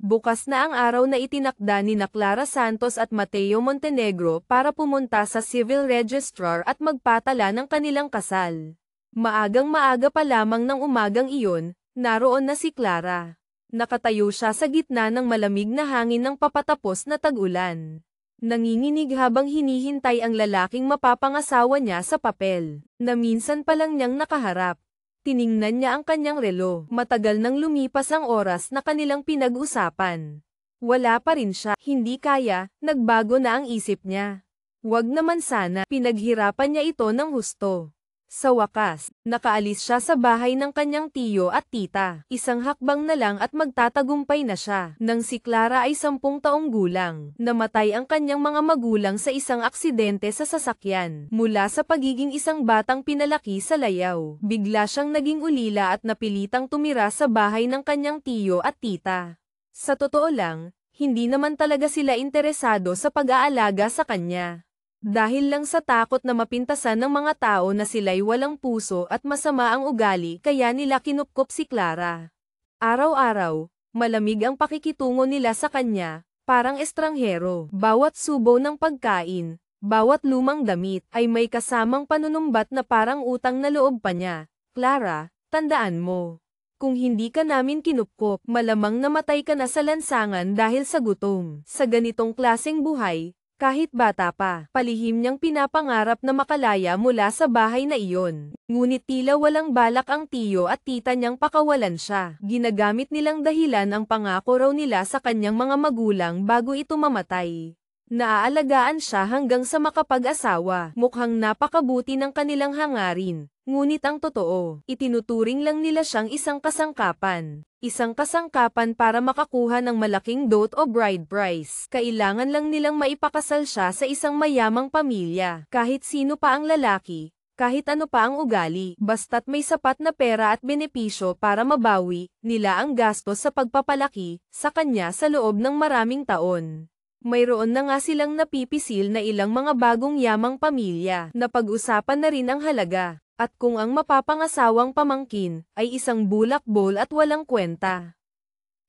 Bukas na ang araw na itinakda ni Clara Santos at Mateo Montenegro para pumunta sa Civil Registrar at magpatala ng kanilang kasal. Maagang-maaga pa lamang ng umagang iyon, naroon na si Clara. Nakatayo siya sa gitna ng malamig na hangin ng papatapos na tag-ulan. Nanginginig habang hinihintay ang lalaking mapapangasawa niya sa papel, na minsan pa lang niyang nakaharap. Tiningnan niya ang kanyang relo. Matagal nang lumipas ang oras na kanilang pinag-usapan. Wala pa rin siya. Hindi kaya, nagbago na ang isip niya. Wag naman sana. Pinaghirapan niya ito ng husto. Sa wakas, nakaalis siya sa bahay ng kanyang tiyo at tita. Isang hakbang na lang at magtatagumpay na siya. Nang si Clara ay 10 taong gulang, namatay ang kanyang mga magulang sa isang aksidente sa sasakyan. Mula sa pagiging isang batang pinalaki sa layaw, bigla siyang naging ulila at napilitang tumira sa bahay ng kanyang tiyo at tita. Sa totoo lang, hindi naman talaga sila interesado sa pag-aalaga sa kanya. Dahil lang sa takot na mapintasan ng mga tao na sila'y walang puso at masama ang ugali kaya nila kinupkop si Clara. Araw-araw, malamig ang pakikitungo nila sa kanya, parang estranghero. Bawat subo ng pagkain, bawat lumang damit, ay may kasamang panunumbat na parang utang na loob pa niya. Clara, tandaan mo. Kung hindi ka namin kinupkop, malamang namatay ka na sa lansangan dahil sa gutom. Sa ganitong klaseng buhay, kahit bata pa, palihim niyang pinapangarap na makalaya mula sa bahay na iyon. Ngunit tila walang balak ang tiyo at tita niyang pakawalan siya. Ginagamit nilang dahilan ang pangako raw nila sa kanyang mga magulang bago ito mamatay. Naaalagaan siya hanggang sa makapag-asawa. Mukhang napakabuti ng kanilang hangarin. Ngunit ang totoo, itinuturing lang nila siyang isang kasangkapan. Isang kasangkapan para makakuha ng malaking dote o bride price. Kailangan lang nilang maipakasal siya sa isang mayamang pamilya. Kahit sino pa ang lalaki, kahit ano pa ang ugali, basta't may sapat na pera at benepisyo para mabawi nila ang gastos sa pagpapalaki sa kanya sa loob ng maraming taon. Mayroon na nga silang napipisil na ilang mga bagong yamang pamilya. Napag-usapan na rin ang halaga. At kung ang mapapangasawang pamangkin ay isang bulakbol at walang kwenta.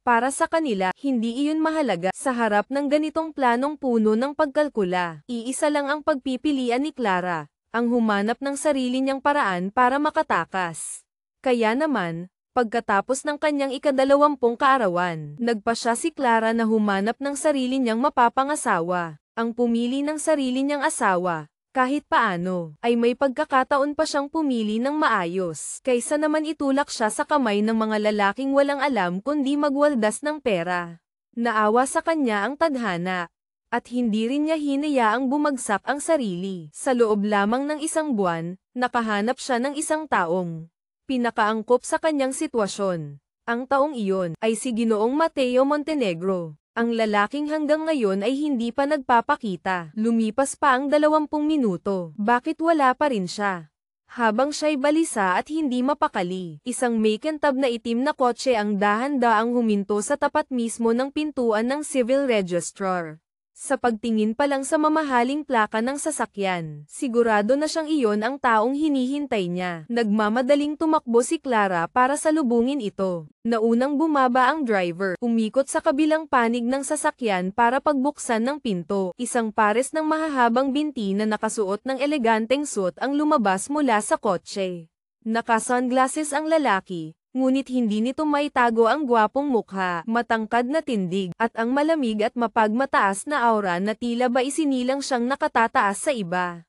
Para sa kanila, hindi iyon mahalaga. Sa harap ng ganitong planong puno ng pagkalkula, iisa lang ang pagpipilian ni Clara, ang humanap ng sarili niyang paraan para makatakas. Kaya naman, pagkatapos ng kanyang ika-20 kaarawan, nagpa siya si Clara na humanap ng sarili niyang mapapangasawa, ang pumili ng sarili niyang asawa. Kahit paano, ay may pagkakataon pa siyang pumili ng maayos, kaysa naman itulak siya sa kamay ng mga lalaking walang alam kundi magwaldas ng pera. Naawa sa kanya ang tadhana, at hindi rin niya hinayaang bumagsak ang sarili. Sa loob lamang ng isang buwan, nakahanap siya ng isang taong pinakaangkop sa kanyang sitwasyon. Ang taong iyon ay si Ginoong Mateo Montenegro. Ang lalaking hanggang ngayon ay hindi pa nagpapakita. Lumipas pa ang 20 minuto. Bakit wala pa rin siya? Habang siya'y balisa at hindi mapakali, isang makintab na itim na kotse ang dahan-daang huminto sa tapat mismo ng pintuan ng Civil Registrar. Sa pagtingin pa lang sa mamahaling plaka ng sasakyan, sigurado na siyang iyon ang taong hinihintay niya. Nagmamadaling tumakbo si Clara para salubungin ito. Naunang bumaba ang driver, umikot sa kabilang panig ng sasakyan para pagbuksan ng pinto. Isang pares ng mahahabang binti na nakasuot ng eleganteng suot ang lumabas mula sa kotse. Naka-sunglasses ang lalaki. Ngunit hindi nito maitago ang gwapong mukha, matangkad na tindig, at ang malamig at mapagmataas na aura na tila ba isinilang siyang nakatataas sa iba.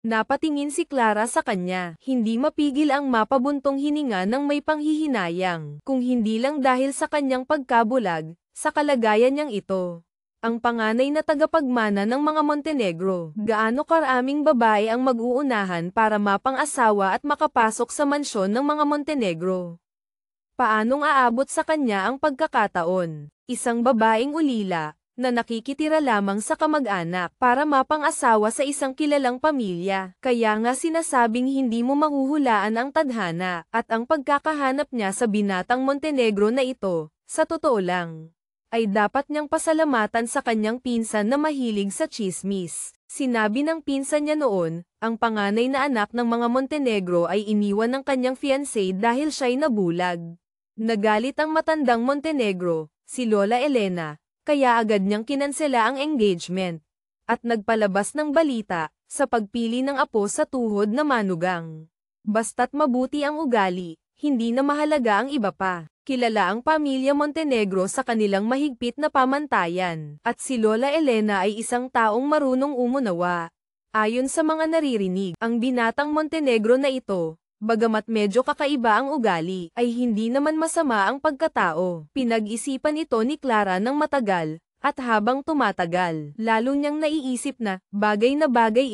Napatingin si Clara sa kanya, hindi mapigil ang mapabuntong hininga ng may panghihinayang, kung hindi lang dahil sa kanyang pagkabulag, sa kalagayan niyang ito. Ang panganay na tagapagmana ng mga Montenegro, gaano karaming babae ang mag-uunahan para mapang-asawa at makapasok sa mansyon ng mga Montenegro. Paanong aabot sa kanya ang pagkakataon? Isang babaeng ulila, na nakikitira lamang sa kamag-anak para mapang-asawa sa isang kilalang pamilya. Kaya nga sinasabing hindi mo mahuhulaan ang tadhana, at ang pagkakahanap niya sa binatang Montenegro na ito, sa totoo lang, ay dapat niyang pasalamatan sa kanyang pinsan na mahilig sa tsismis. Sinabi ng pinsan niya noon, ang panganay na anak ng mga Montenegro ay iniwan ng kanyang fiancé dahil siya'y nabulag. Nagalit ang matandang Montenegro, si Lola Elena, kaya agad niyang kinansela ang engagement. At nagpalabas ng balita, sa pagpili ng apo sa tuhod na manugang. Basta't mabuti ang ugali, hindi na mahalaga ang iba pa. Kilala ang pamilya Montenegro sa kanilang mahigpit na pamantayan, at si Lola Elena ay isang taong marunong umunawa. Ayon sa mga naririnig, ang binatang Montenegro na ito, bagamat medyo kakaiba ang ugali, ay hindi naman masama ang pagkatao. Pinag-isipan ito ni Clara ng matagal, at habang tumatagal, lalo niyang naiisip na bagay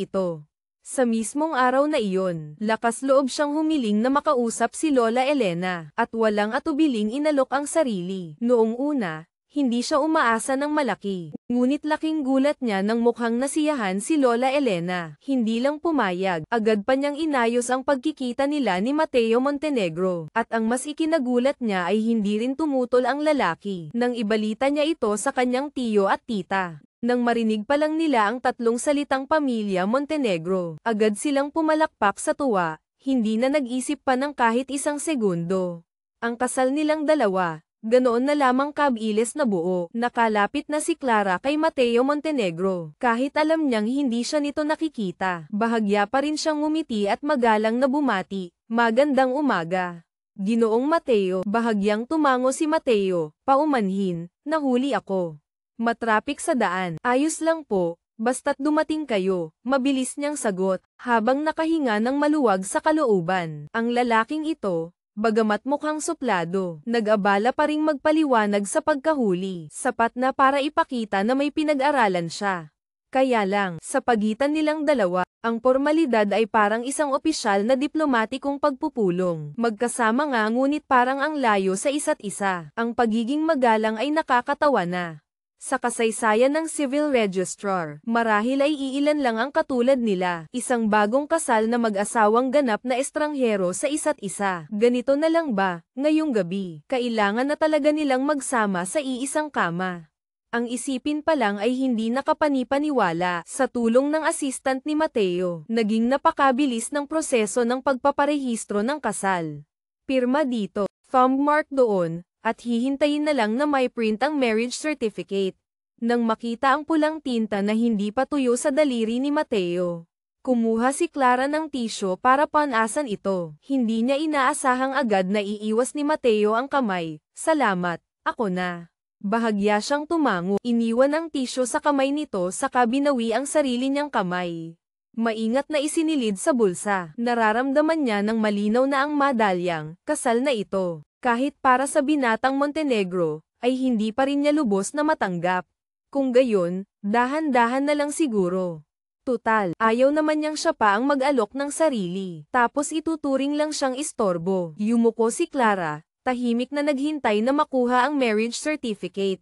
ito. Sa mismong araw na iyon, lakas loob siyang humiling na makausap si Lola Elena, at walang atubiling inalok ang sarili. Noong una, hindi siya umaasa ng malaki, ngunit laking gulat niya nang mukhang nasiyahan si Lola Elena. Hindi lang pumayag, agad pa niyang inayos ang pagkikita nila ni Mateo Montenegro, at ang mas ikinagulat niya ay hindi rin tumutol ang lalaki, nang ibalita niya ito sa kanyang tiyo at tita. Nang marinig pa lang nila ang tatlong salitang pamilya Montenegro, agad silang pumalakpak sa tuwa, hindi na nag-isip pa ng kahit isang segundo. Ang kasal nilang dalawa, ganoon na lamang kabilis na buo, nakalapit na si Clara kay Mateo Montenegro. Kahit alam niyang hindi siya nito nakikita, bahagya pa rin siyang ngumiti at magalang na bumati, "Magandang umaga, Ginoong Mateo." Bahagyang tumango si Mateo, paumanhin, "Nahuli ako. Matrapik sa daan." "Ayos lang po, basta't dumating kayo," mabilis niyang sagot, habang nakahinga ng maluwag sa kalooban. Ang lalaking ito, bagamat mukhang suplado, nag-abala pa ring magpaliwanag sa pagkahuli, sapat na para ipakita na may pinag-aralan siya. Kaya lang, sa pagitan nilang dalawa, ang pormalidad ay parang isang opisyal na diplomatikong pagpupulong. Magkasama nga ngunit parang ang layo sa isa't isa. Ang pagiging magalang ay nakakatawa na. Sa kasaysayan ng civil registrar, marahil ay iilan lang ang katulad nila, isang bagong kasal na mag-asawang ganap na estranghero sa isa't isa. Ganito na lang ba, ngayong gabi, kailangan na talaga nilang magsama sa iisang kama. Ang isipin pa lang ay hindi nakapanipaniwala. Sa tulong ng assistant ni Mateo, naging napakabilis ng proseso ng pagpaparehistro ng kasal. Pirma dito, thumb mark doon, at hihintayin na lang na may print ang marriage certificate. Nang makita ang pulang tinta na hindi pa tuyo sa daliri ni Mateo, kumuha si Clara ng tisyo para panasan ito. Hindi niya inaasahang agad na iiwas ni Mateo ang kamay. "Salamat, ako na." Bahagya siyang tumango, iniwan ang tisyo sa kamay nito saka binawi ang sarili niyang kamay. Maingat na isinilid sa bulsa. Nararamdaman niya ng malinaw na ang madalyang kasal na ito, kahit para sa binatang Montenegro, ay hindi pa rin niya lubos na matanggap. Kung gayon, dahan-dahan na lang siguro. Tutal, ayaw naman niyang siya pa ang mag-alok ng sarili, tapos ituturing lang siyang istorbo. Yumuko si Clara, tahimik na naghintay na makuha ang marriage certificate.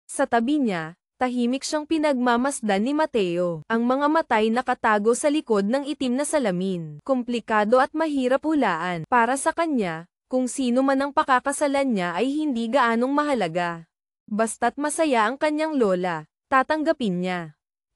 Sa tabi niya, tahimik siyang pinagmamasdan ni Mateo. Ang mga matay nakatago sa likod ng itim na salamin. Komplikado at mahirap hulaan. Para sa kanya, kung sino man ang pakakasalan niya ay hindi gaanong mahalaga. Basta't masaya ang kanyang lola, tatanggapin niya.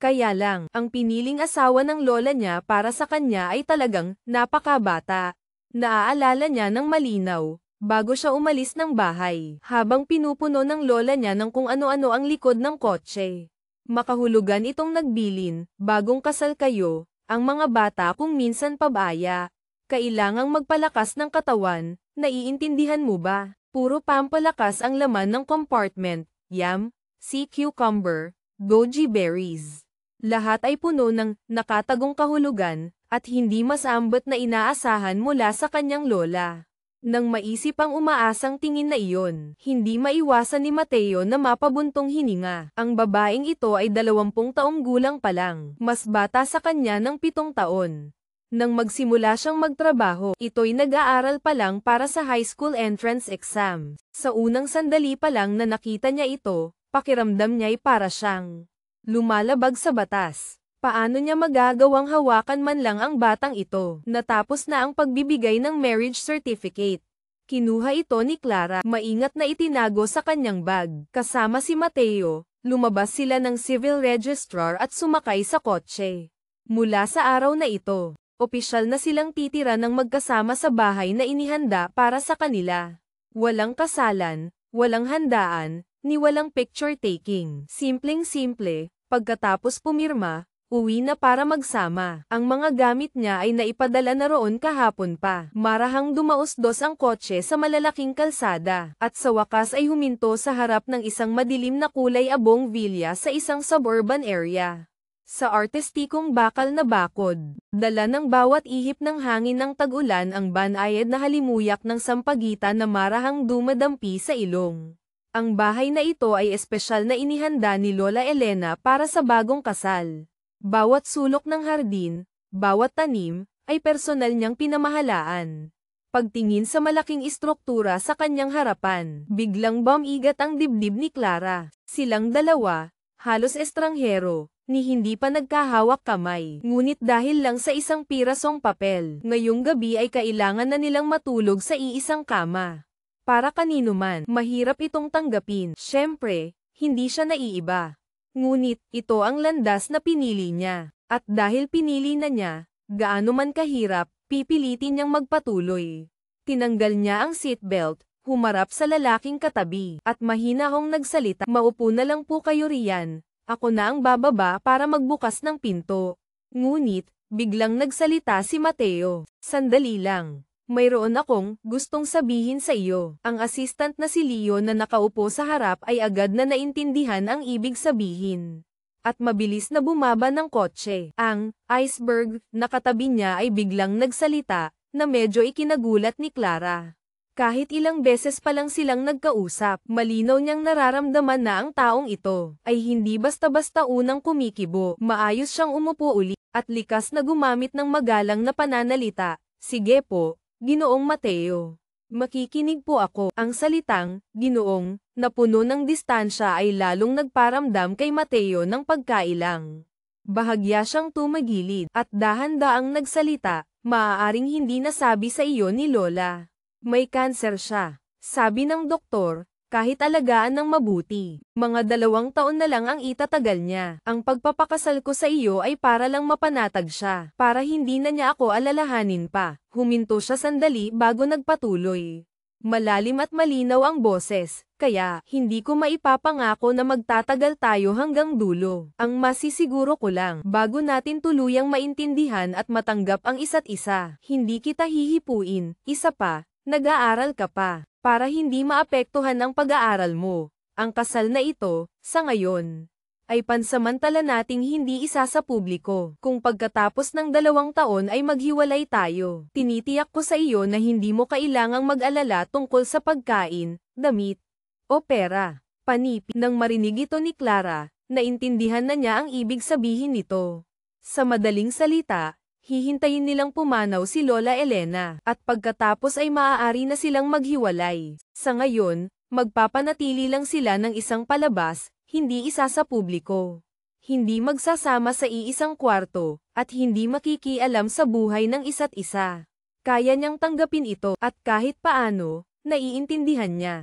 Kaya lang, ang piniling asawa ng lola niya para sa kanya ay talagang napakabata. Naaalala niya ng malinaw, bago siya umalis ng bahay, habang pinupuno ng lola niya ng kung ano-ano ang likod ng kotse. Makahulugan itong nagbilin, "Bagong kasal kayo, ang mga bata kung minsan pabaya. Kailangang magpalakas ng katawan, naiintindihan mo ba? Puro pampalakas ang laman ng compartment, yam, sea cucumber, goji berries." Lahat ay puno ng nakatagong kahulugan, at hindi masambot na inaasahan mula sa kanyang lola. Nang maisip ang umaasang tingin na iyon, hindi maiwasan ni Mateo na mapabuntong hininga. Ang babaeng ito ay 20 taong gulang pa lang, mas bata sa kanya ng 7 taon. Nang magsimula siyang magtrabaho, ito'y nag-aaral pa lang para sa high school entrance exam. Sa unang sandali pa lang na nakita niya ito, pakiramdam niya'y para siyang lumalabag sa batas. Paano niya magagawang hawakan man lang ang batang ito? Natapos na ang pagbibigay ng marriage certificate. Kinuha ito ni Clara, maingat na itinago sa kanyang bag. Kasama si Mateo, lumabas sila ng civil registrar at sumakay sa kotse. Mula sa araw na ito, opisyal na silang titira ng magkasama sa bahay na inihanda para sa kanila. Walang kasalan, walang handaan, ni walang picture taking. Simpleng-simple, pagkatapos pumirma, uwi na para magsama. Ang mga gamit niya ay naipadala na roon kahapon pa. Marahang dumaos-dos ang kotse sa malalaking kalsada, at sa wakas ay huminto sa harap ng isang madilim na kulay abong villa sa isang suburban area. Sa artistikong bakal na bakod, dala ng bawat ihip ng hangin ng tag-ulan ang banayad na halimuyak ng sampagitan na marahang dumadampi sa ilong. Ang bahay na ito ay espesyal na inihanda ni Lola Elena para sa bagong kasal. Bawat sulok ng hardin, bawat tanim, ay personal niyang pinamahalaan. Pagtingin sa malaking istruktura sa kanyang harapan, biglang bumigat ang dibdib ni Clara. Silang dalawa, halos estranghero, ni hindi pa nagkahawak kamay. Ngunit dahil lang sa isang pirasong papel, ngayong gabi ay kailangan na nilang matulog sa iisang kama. Para kanino man, mahirap itong tanggapin. Siyempre, hindi siya naiiba. Ngunit, ito ang landas na pinili niya. At dahil pinili na niya, gaano man kahirap, pipilitin niyang magpatuloy. Tinanggal niya ang seatbelt, humarap sa lalaking katabi, at mahinahong nagsalita, "Maupo na lang po kayo riyan, ako na ang bababa para magbukas ng pinto." Ngunit, biglang nagsalita si Mateo, "Sandali lang. Mayroon akong gustong sabihin sa iyo." Ang assistant na si Leo na nakaupo sa harap ay agad na naintindihan ang ibig sabihin. At mabilis na bumaba ng kotse. Ang iceberg na katabi niya ay biglang nagsalita, na medyo ikinagulat ni Clara. Kahit ilang beses pa lang silang nagkausap, malinaw niyang nararamdaman na ang taong ito ay hindi basta-basta unang kumikibo. Maayos siyang umupo uli, at likas na gumamit ng magalang na pananalita. "Sige po, Ginoong Mateo. Makikinig po ako." Ang salitang, "Ginoong," na puno ng distansya ay lalong nagparamdam kay Mateo ng pagkailang. Bahagya siyang tumagilid, at dahan-daang nagsalita, "Maaaring hindi nasabi sa iyo ni Lola. May kanser siya. Sabi ng doktor, kahit alagaan ng mabuti, mga 2 taon na lang ang itatagal niya. Ang pagpapakasal ko sa iyo ay para lang mapanatag siya, para hindi na niya ako alalahanin pa." Huminto siya sandali bago nagpatuloy. Malalim at malinaw ang boses, "Kaya, hindi ko maipapangako na magtatagal tayo hanggang dulo. Ang masisiguro ko lang, bago natin tuluyang maintindihan at matanggap ang isa't isa, hindi kita hihipuin. Isa pa, nag-aaral ka pa. Para hindi maapektuhan ang pag-aaral mo, ang kasal na ito, sa ngayon, ay pansamantala nating hindi isa sa publiko. Kung pagkatapos ng 2 taon ay maghiwalay tayo, tinitiyak ko sa iyo na hindi mo kailangang mag-alala tungkol sa pagkain, damit, o pera." Panipi. Nang marinig ito ni Clara, naintindihan na niya ang ibig sabihin nito. Sa madaling salita, hihintayin nilang pumanaw si Lola Elena, at pagkatapos ay maaari na silang maghiwalay. Sa ngayon, magpapanatili lang sila ng isang palabas, hindi isa sa publiko. Hindi magsasama sa iisang kwarto, at hindi makikialam sa buhay ng isa't isa. Kaya niyang tanggapin ito, at kahit paano, naiintindihan niya.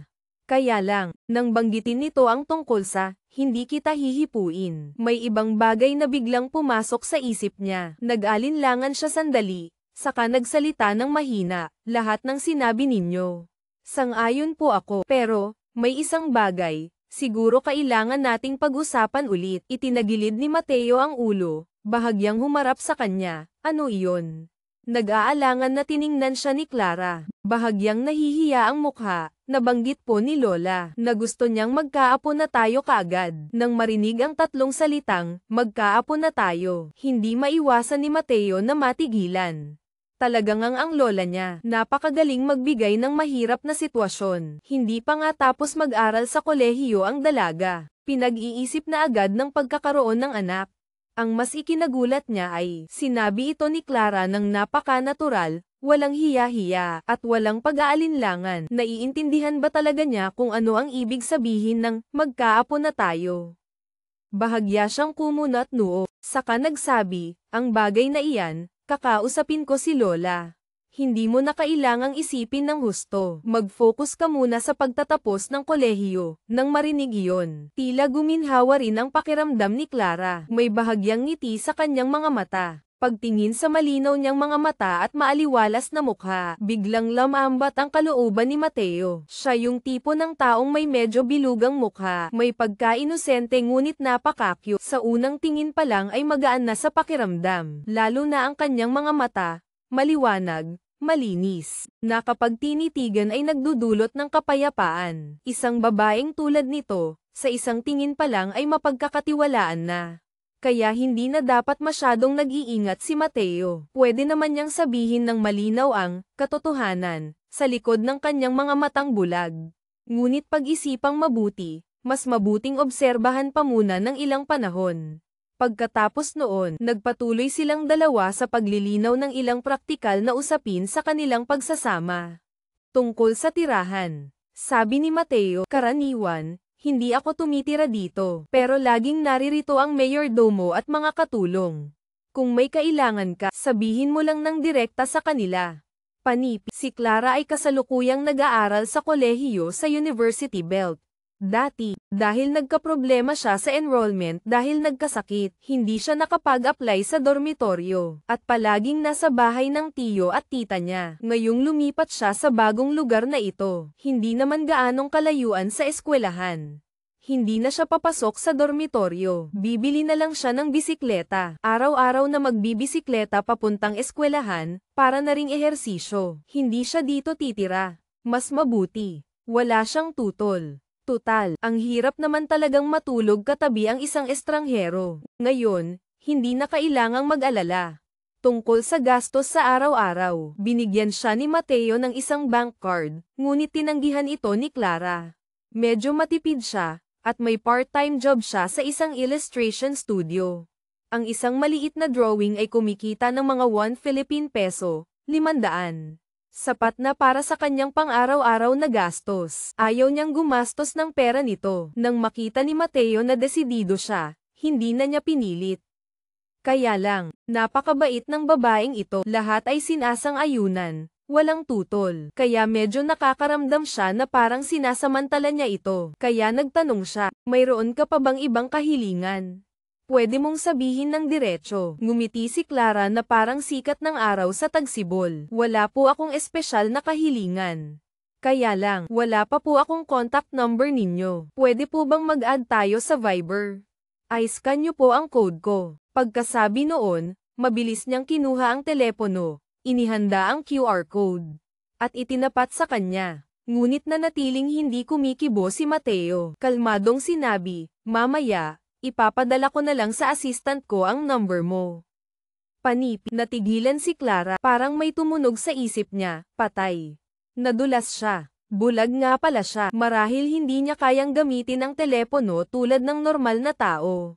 Kaya lang, nang banggitin nito ang tungkol sa, "Hindi kita hihipuin," may ibang bagay na biglang pumasok sa isip niya. Nag-alinlangan siya sandali, saka nagsalita ng mahina, "Lahat ng sinabi ninyo, sang-ayon po ako, pero, may isang bagay, siguro kailangan nating pag-usapan ulit." Itinagilid ni Mateo ang ulo, bahagyang humarap sa kanya. "Ano iyon?" Nag-aalangan na tiningnan siya ni Clara. Bahagyang nahihiya ang mukha. "Nabanggit po ni Lola na gusto niyang magkaapo na tayo kaagad." Nang marinig ang 3 salitang, "magkaapo na tayo," hindi maiwasan ni Mateo na matigilan. Talagang ang lola niya, napakagaling magbigay ng mahirap na sitwasyon. Hindi pa nga tapos mag-aral sa kolehiyo ang dalaga. Pinag-iisip na agad ng pagkakaroon ng anak. Ang mas ikinagulat niya ay, sinabi ito ni Clara ng napaka-natural, walang hiya-hiya, at walang pag-aalinlangan. Naiintindihan ba talaga niya kung ano ang ibig sabihin ng, "magkaapo na tayo"? Bahagya siyang kumunat noo, saka nagsabi, "Ang bagay na iyan, kakausapin ko si Lola. Hindi mo na kailangang isipin ng husto. Mag-focus ka muna sa pagtatapos ng kolehiyo." Nang marinig iyon, tila guminhawa rin ang pakiramdam ni Clara. May bahagyang ngiti sa kanyang mga mata. Pagtingin sa malinaw niyang mga mata at maaliwalas na mukha, biglang lamambat ang kalooban ni Mateo. Siya yung tipo ng taong may medyo bilugang mukha, may pagka-inosente ngunit napaka-cute. Sa unang tingin pa lang ay magaan na sa pakiramdam, lalo na ang kanyang mga mata, maliwanag, malinis, na kapag tinitigan ay nagdudulot ng kapayapaan. Isang babaeng tulad nito, sa isang tingin pa lang ay mapagkakatiwalaan na. Kaya hindi na dapat masyadong nag-iingat si Mateo. Pwede naman niyang sabihin ng malinaw ang katotohanan sa likod ng kanyang mga matang bulag. Ngunit pag-isipang mabuti, mas mabuting obserbahan pa muna ng ilang panahon. Pagkatapos noon, nagpatuloy silang dalawa sa paglilinaw ng ilang praktikal na usapin sa kanilang pagsasama. Tungkol sa tirahan, sabi ni Mateo, karaniwan, hindi ako tumitira dito, pero laging naririto ang mayordomo at mga katulong. Kung may kailangan ka, sabihin mo lang ng direkta sa kanila. Panipi, si Clara ay kasalukuyang nag-aaral sa kolehiyo sa University Belt. Dati, dahil nagkaproblema siya sa enrollment dahil nagkasakit, hindi siya nakapag-apply sa dormitoryo, at palaging nasa bahay ng tiyo at tita niya. Ngayong lumipat siya sa bagong lugar na ito, hindi naman gaanong kalayuan sa eskwelahan. Hindi na siya papasok sa dormitoryo, bibili na lang siya ng bisikleta. Araw-araw na magbibisikleta papuntang eskwelahan, para na ring ehersisyo. Hindi siya dito titira. Mas mabuti, wala siyang tutol. Tutal, ang hirap naman talagang matulog katabi ang isang estranghero. Ngayon, hindi na kailangang mag-alala. Tungkol sa gastos sa araw-araw, binigyan siya ni Mateo ng isang bank card, ngunit tinanggihan ito ni Clara. Medyo matipid siya, at may part-time job siya sa isang illustration studio. Ang isang maliit na drawing ay kumikita ng mga 1 Philippine peso, 500. Sapat na para sa kanyang pang-araw-araw na gastos. Ayaw niyang gumastos ng pera nito. Nang makita ni Mateo na desidido siya, hindi na niya pinilit. Kaya lang, napakabait ng babaeng ito. Lahat ay sinasang-ayunan, walang tutol. Kaya medyo nakakaramdam siya na parang sinasamantala niya ito. Kaya nagtanong siya, mayroon ka pa bang ibang kahilingan? Pwede mong sabihin ng diretso. Ngumiti si Clara na parang sikat ng araw sa tagsibol. Wala po akong espesyal na kahilingan. Kaya lang, wala pa po akong contact number ninyo. Pwede po bang mag-add tayo sa Viber? I-scan niyo po ang code ko. Pagkasabi noon, mabilis niyang kinuha ang telepono, inihanda ang QR code, at itinapat sa kanya. Ngunit nanatiling hindi kumikibo si Mateo. Kalmadong sinabi, mamaya, ipapadala ko na lang sa assistant ko ang number mo. Panipi, natigilan si Clara, parang may tumunog sa isip niya, patay. Nadulas siya. Bulag nga pala siya, marahil hindi niya kayang gamitin ang telepono tulad ng normal na tao.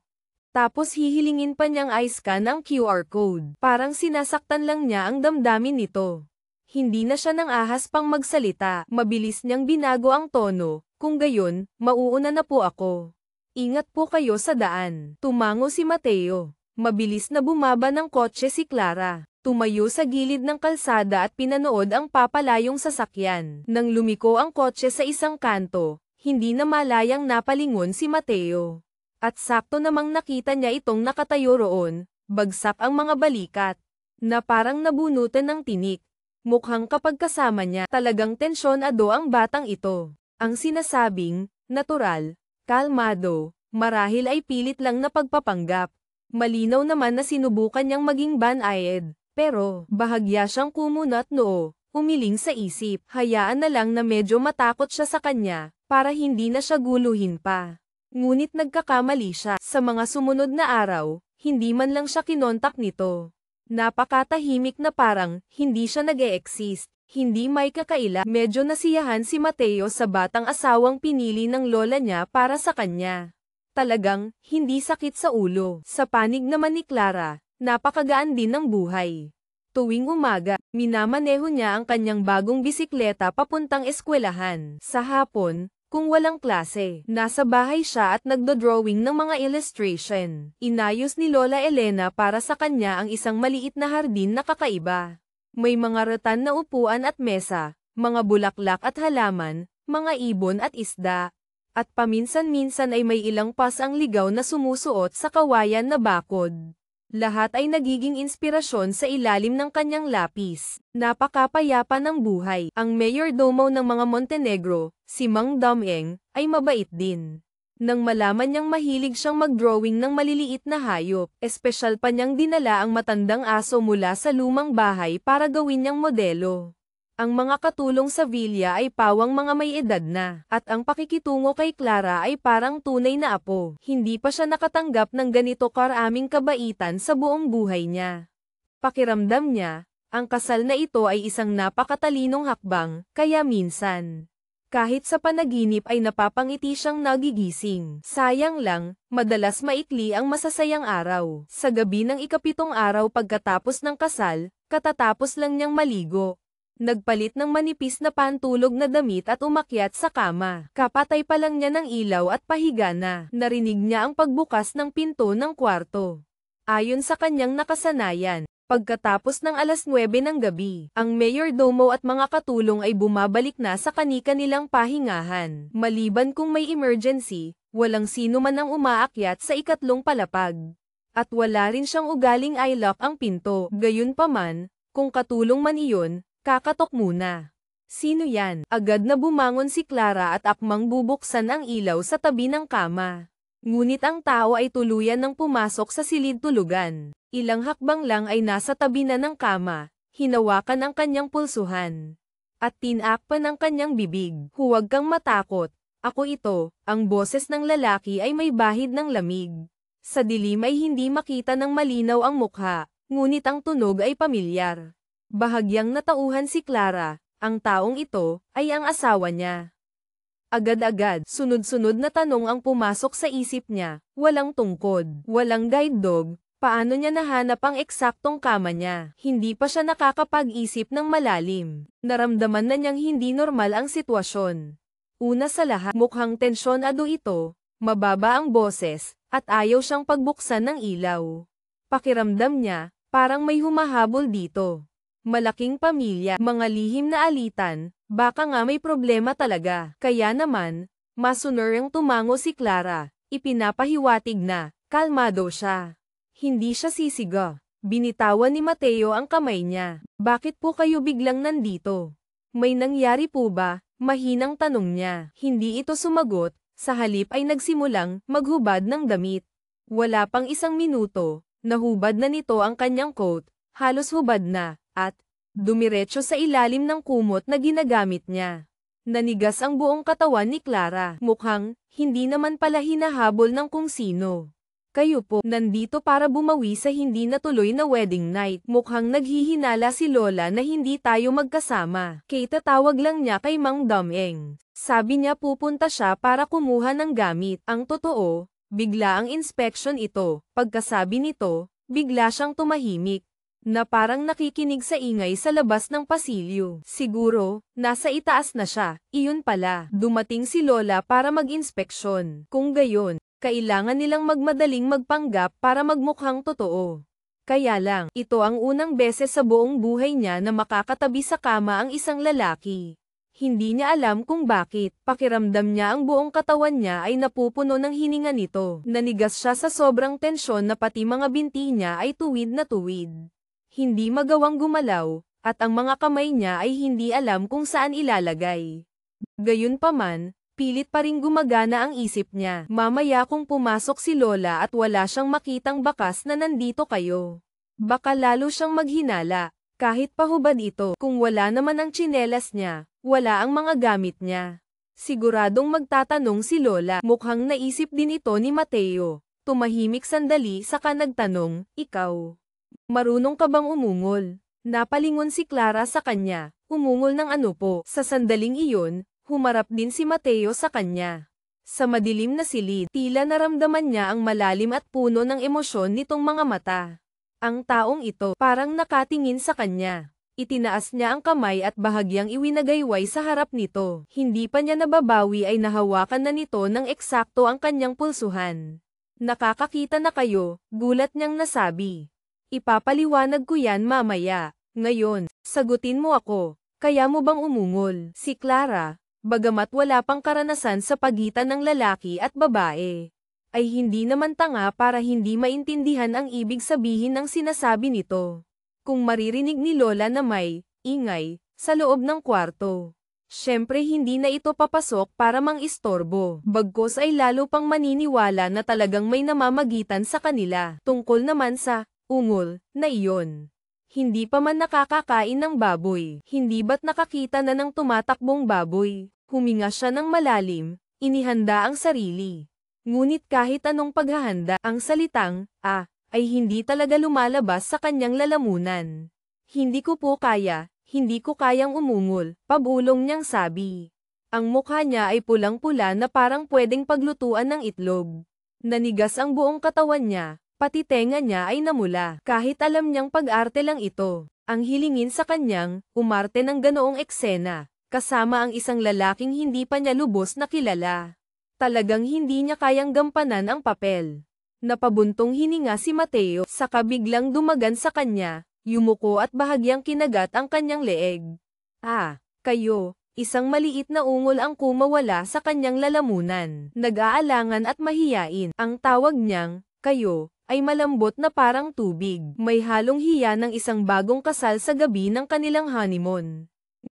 Tapos hihilingin pa niyang i-scan ang QR code. Parang sinasaktan lang niya ang damdamin nito. Hindi na siya nang ahas pang magsalita, mabilis niyang binago ang tono, kung gayon, mauuna na po ako. Ingat po kayo sa daan. Tumango si Mateo. Mabilis na bumaba ng kotse si Clara. Tumayo sa gilid ng kalsada at pinanood ang papalayong sasakyan. Nang lumiko ang kotse sa isang kanto, hindi na malayang napalingon si Mateo. At sakto namang nakita niya itong nakatayo roon, bagsak ang mga balikat, na parang nabunutan ng tinik. Mukhang kapag kasama niya, talagang tensyonado ang batang ito. Ang sinasabing, natural, kalmado, marahil ay pilit lang na pagpapanggap. Malinaw naman na sinubukan niyang maging banayad, pero bahagya siyang kumunat noo, umiling sa isip. Hayaan na lang na medyo matakot siya sa kanya, para hindi na siya guluhin pa. Ngunit nagkakamali siya. Sa mga sumunod na araw, hindi man lang siya kinontak nito. Napakatahimik na parang hindi siya nag-e-exist. Hindi may kakaila. Medyo nasiyahan si Mateo sa batang asawang pinili ng lola niya para sa kanya. Talagang, hindi sakit sa ulo. Sa panig naman ni Clara, napakagaan din ng buhay. Tuwing umaga, minamaneho niya ang kanyang bagong bisikleta papuntang eskwelahan. Sa hapon, kung walang klase, nasa bahay siya at nagdo-drawing ng mga illustration. Inayos ni Lola Elena para sa kanya ang isang maliit na hardin na kakaiba. May mga rattan na upuan at mesa, mga bulaklak at halaman, mga ibon at isda. At paminsan-minsan ay may ilang pas ang ligaw na sumusuot sa kawayan na bakod. Lahat ay nagiging inspirasyon sa ilalim ng kanyang lapis. Napakapayapa ng buhay. Ang mayordomo ng mga Montenegro, si Mang Dameng, ay mabait din. Nang malaman niyang mahilig siyang mag-drawing ng maliliit na hayop, espesyal pa niyang dinala ang matandang aso mula sa lumang bahay para gawin niyang modelo. Ang mga katulong sa villa ay pawang mga may edad na, at ang pakikitungo kay Clara ay parang tunay na apo. Hindi pa siya nakatanggap ng ganito karaming kabaitan sa buong buhay niya. Pakiramdam niya, ang kasal na ito ay isang napakatalinong hakbang, kaya minsan, kahit sa panaginip ay napapangiti siyang nagigising. Sayang lang, madalas maikli ang masasayang araw. Sa gabi ng ika-7 araw pagkatapos ng kasal, katatapos lang niyang maligo. Nagpalit ng manipis na pantulog na damit at umakyat sa kama. Kapatay pa lang niya ng ilaw at pahiga na. Narinig niya ang pagbukas ng pinto ng kwarto. Ayon sa kanyang nakasanayan, pagkatapos ng 9:00 ng gabi, ang mayordomo at mga katulong ay bumabalik na sa kani-kanilang pahingahan. Maliban kung may emergency, walang sino man ang umaakyat sa ikatlong palapag. At wala rin siyang ugaling i-lock ang pinto. Gayunpaman, kung katulong man iyon, kakatok muna. Sino yan? Agad na bumangon si Clara at akmang bubuksan ang ilaw sa tabi ng kama. Ngunit ang tao ay tuluyan ng pumasok sa silid tulugan. Ilang hakbang lang ay nasa tabi na ng kama, hinawakan ang kanyang pulsuhan. At tinakpan ang kanyang bibig. Huwag kang matakot. Ako ito. Ang boses ng lalaki ay may bahid ng lamig. Sa dilim ay hindi makita ng malinaw ang mukha, ngunit ang tunog ay pamilyar. Bahagyang natauhan si Clara, ang taong ito ay ang asawa niya. Agad-agad, sunod-sunod na tanong ang pumasok sa isip niya, walang tungkod, walang guide dog, paano niya nahanap ang eksaktong kama niya. Hindi pa siya nakakapag-isip ng malalim. Naramdaman na niyang hindi normal ang sitwasyon. Una sa lahat, mukhang tensyonado ito, mababa ang boses, at ayaw siyang pagbuksan ng ilaw. Pakiramdam niya, parang may humahabol dito. Malaking pamilya, mga lihim na alitan, baka nga may problema talaga. Kaya naman, masunuring tumango si Clara, ipinapahiwatig na, kalmado siya. Hindi siya sisiga. Binitawan ni Mateo ang kamay niya. Bakit po kayo biglang nandito? May nangyari po ba? Mahinang tanong niya. Hindi ito sumagot, sa halip ay nagsimulang maghubad ng damit. Wala pang 1 minuto, nahubad na nito ang kanyang coat, halos hubad na. At, dumiretso sa ilalim ng kumot na ginagamit niya. Nanigas ang buong katawan ni Clara. Mukhang, hindi naman pala hinahabol ng kung sino. Kayo po, nandito para bumawi sa hindi natuloy na wedding night. Mukhang naghihinala si Lola na hindi tayo magkasama. Kaya tatawag lang niya kay Mang Dameng. Sabi niya pupunta siya para kumuha ng gamit. Ang totoo, bigla ang inspection ito. Pagkasabi nito, bigla siyang tumahimik, na parang nakikinig sa ingay sa labas ng pasilyo. Siguro, nasa itaas na siya. Iyon pala, dumating si Lola para mag-inspeksyon. Kung gayon, kailangan nilang magmadaling magpanggap para magmukhang totoo. Kaya lang, ito ang unang beses sa buong buhay niya na makakatabi sa kama ang isang lalaki. Hindi niya alam kung bakit. Pakiramdam niya ang buong katawan niya ay napupuno ng hininga nito. Nanigas siya sa sobrang tensyon na pati mga binti niya ay tuwid na tuwid. Hindi magawang gumalaw, at ang mga kamay niya ay hindi alam kung saan ilalagay. Gayunpaman, pilit pa ring gumagana ang isip niya. Mamaya kung pumasok si Lola at wala siyang makitang bakas na nandito kayo, baka lalo siyang maghinala, kahit pahubad ito. Kung wala naman ang tsinelas niya, wala ang mga gamit niya. Siguradong magtatanong si Lola. Mukhang naisip din ito ni Mateo. Tumahimik sandali saka nagtanong, ikaw, marunong ka bang umungol? Napalingon si Clara sa kanya. Umungol ng ano po? Sa sandaling iyon, humarap din si Mateo sa kanya. Sa madilim na silid, tila naramdaman niya ang malalim at puno ng emosyon nitong mga mata. Ang taong ito, parang nakatingin sa kanya. Itinaas niya ang kamay at bahagyang iwinagayway sa harap nito. Hindi pa niya nababawi ay nahawakan na nito ng eksakto ang kanyang pulsuhan. Nakakakita na kayo, gulat niyang nasabi. Ipapaliwanag ko yan mamaya. Ngayon, sagutin mo ako. Kaya mo bang umungol? Si Clara, bagamat wala pang karanasan sa pagitan ng lalaki at babae, ay hindi naman tanga para hindi maintindihan ang ibig sabihin ng sinasabi nito. Kung maririnig ni Lola na may ingay sa loob ng kwarto, syempre hindi na ito papasok para mang-istorbo. Bagkus ay lalo pang maniniwala na talagang may namamagitan sa kanila. Tungkol naman sa ungol na iyon. Hindi pa man nakakakain ng baboy. Hindi ba't nakakita na ng tumatakbong baboy? Huminga siya ng malalim, inihanda ang sarili. Ngunit kahit anong paghahanda, ang salitang, ay hindi talaga lumalabas sa kanyang lalamunan. Hindi ko po kaya. Hindi ko kayang umungol, pabulong niyang sabi. Ang mukha niya ay pulang-pula na parang pwedeng paglutuan ng itlog. Nanigas ang buong katawan niya, pati tenga niya ay namula. Kahit alam niyang pag-arte lang ito, ang hilingin sa kanyang, umarte ng ganoong eksena, kasama ang isang lalaking hindi pa niya lubos na kilala. Talagang hindi niya kayang gampanan ang papel. Napabuntong hininga si Mateo, saka biglang dumagan sa kanya. Yumuko at bahagyang kinagat ang kanyang leeg. Kayo, isang maliit na ungol ang kumawala sa kanyang lalamunan. Nag-aalangan at mahiyain. Ang tawag niyang, kayo, ay malambot na parang tubig. May halong hiya ng isang bagong kasal sa gabi ng kanilang honeymoon.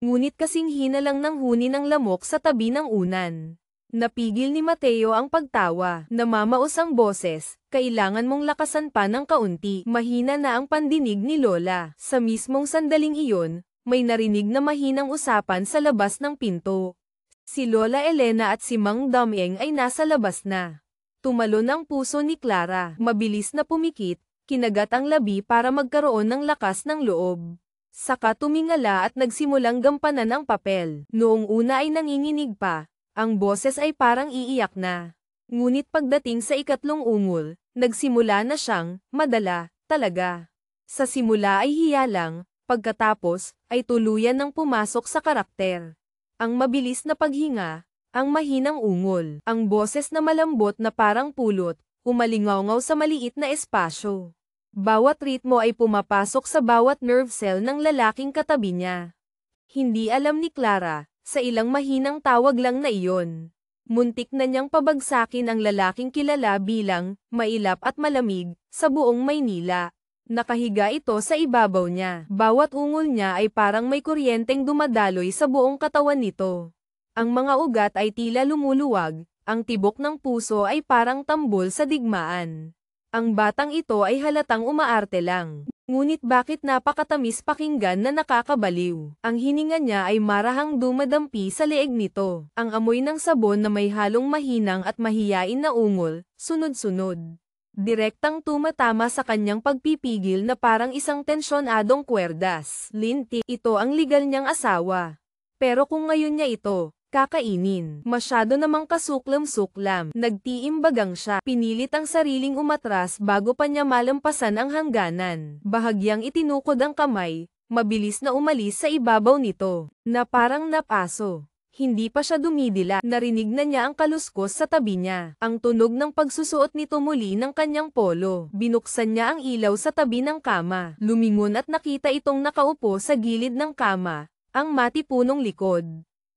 Ngunit kasing hina lang ng huni ng lamok sa tabi ng unan. Napigil ni Mateo ang pagtawa. Namamaos ang boses. Kailangan mong lakasan pa ng kaunti. Mahina na ang pandinig ni Lola. Sa mismong sandaling iyon, may narinig na mahinang usapan sa labas ng pinto. Si Lola Elena at si Mang Dameng ay nasa labas na. Tumalon ang puso ni Clara. Mabilis na pumikit, kinagat ang labi para magkaroon ng lakas ng loob. Saka tumingala at nagsimulang gampanan ang papel. Noong una ay nanginginig pa. Ang boses ay parang iiyak na. Ngunit pagdating sa ikatlong ungol, nagsimula na siyang madala talaga. Sa simula ay hiya lang, pagkatapos ay tuluyan ng pumasok sa karakter. Ang mabilis na paghinga, ang mahinang ungol, ang boses na malambot na parang pulot, umalingaw sa maliit na espasyo. Bawat ritmo ay pumapasok sa bawat nerve cell ng lalaking katabi niya. Hindi alam ni Clara, sa ilang mahinang tawag lang na iyon. Muntik na niyang pabagsakin ang lalaking kilala bilang mailap at malamig sa buong Maynila. Nakahiga ito sa ibabaw niya. Bawat ungol niya ay parang may kuryenteng dumadaloy sa buong katawan nito. Ang mga ugat ay tila lumuluwag, ang tibok ng puso ay parang tambol sa digmaan. Ang batang ito ay halatang umaarte lang. Ngunit bakit napakatamis pakinggan na nakakabaliw? Ang hininga niya ay marahang dumadampi sa leeg nito. Ang amoy ng sabon na may halong mahinang at mahiyain na ungol, sunod-sunod. Direktang tumatama sa kanyang pagpipigil na parang isang tensyonadong kwerdas. Linti, ito ang legal niyang asawa. Pero kung ngayon niya ito kakainin, masyado namang kasuklam-suklam. Nagtiimbagang siya. Pinilit ang sariling umatras bago pa niya malampasan ang hangganan. Bahagyang itinukod ang kamay, mabilis na umalis sa ibabaw nito, na parang napaso. Hindi pa siya dumidila, narinig na niya ang kaluskos sa tabi niya. Ang tunog ng pagsusuot nito muli ng kanyang polo. Binuksan niya ang ilaw sa tabi ng kama. Lumingon at nakita itong nakaupo sa gilid ng kama, ang matipunong likod.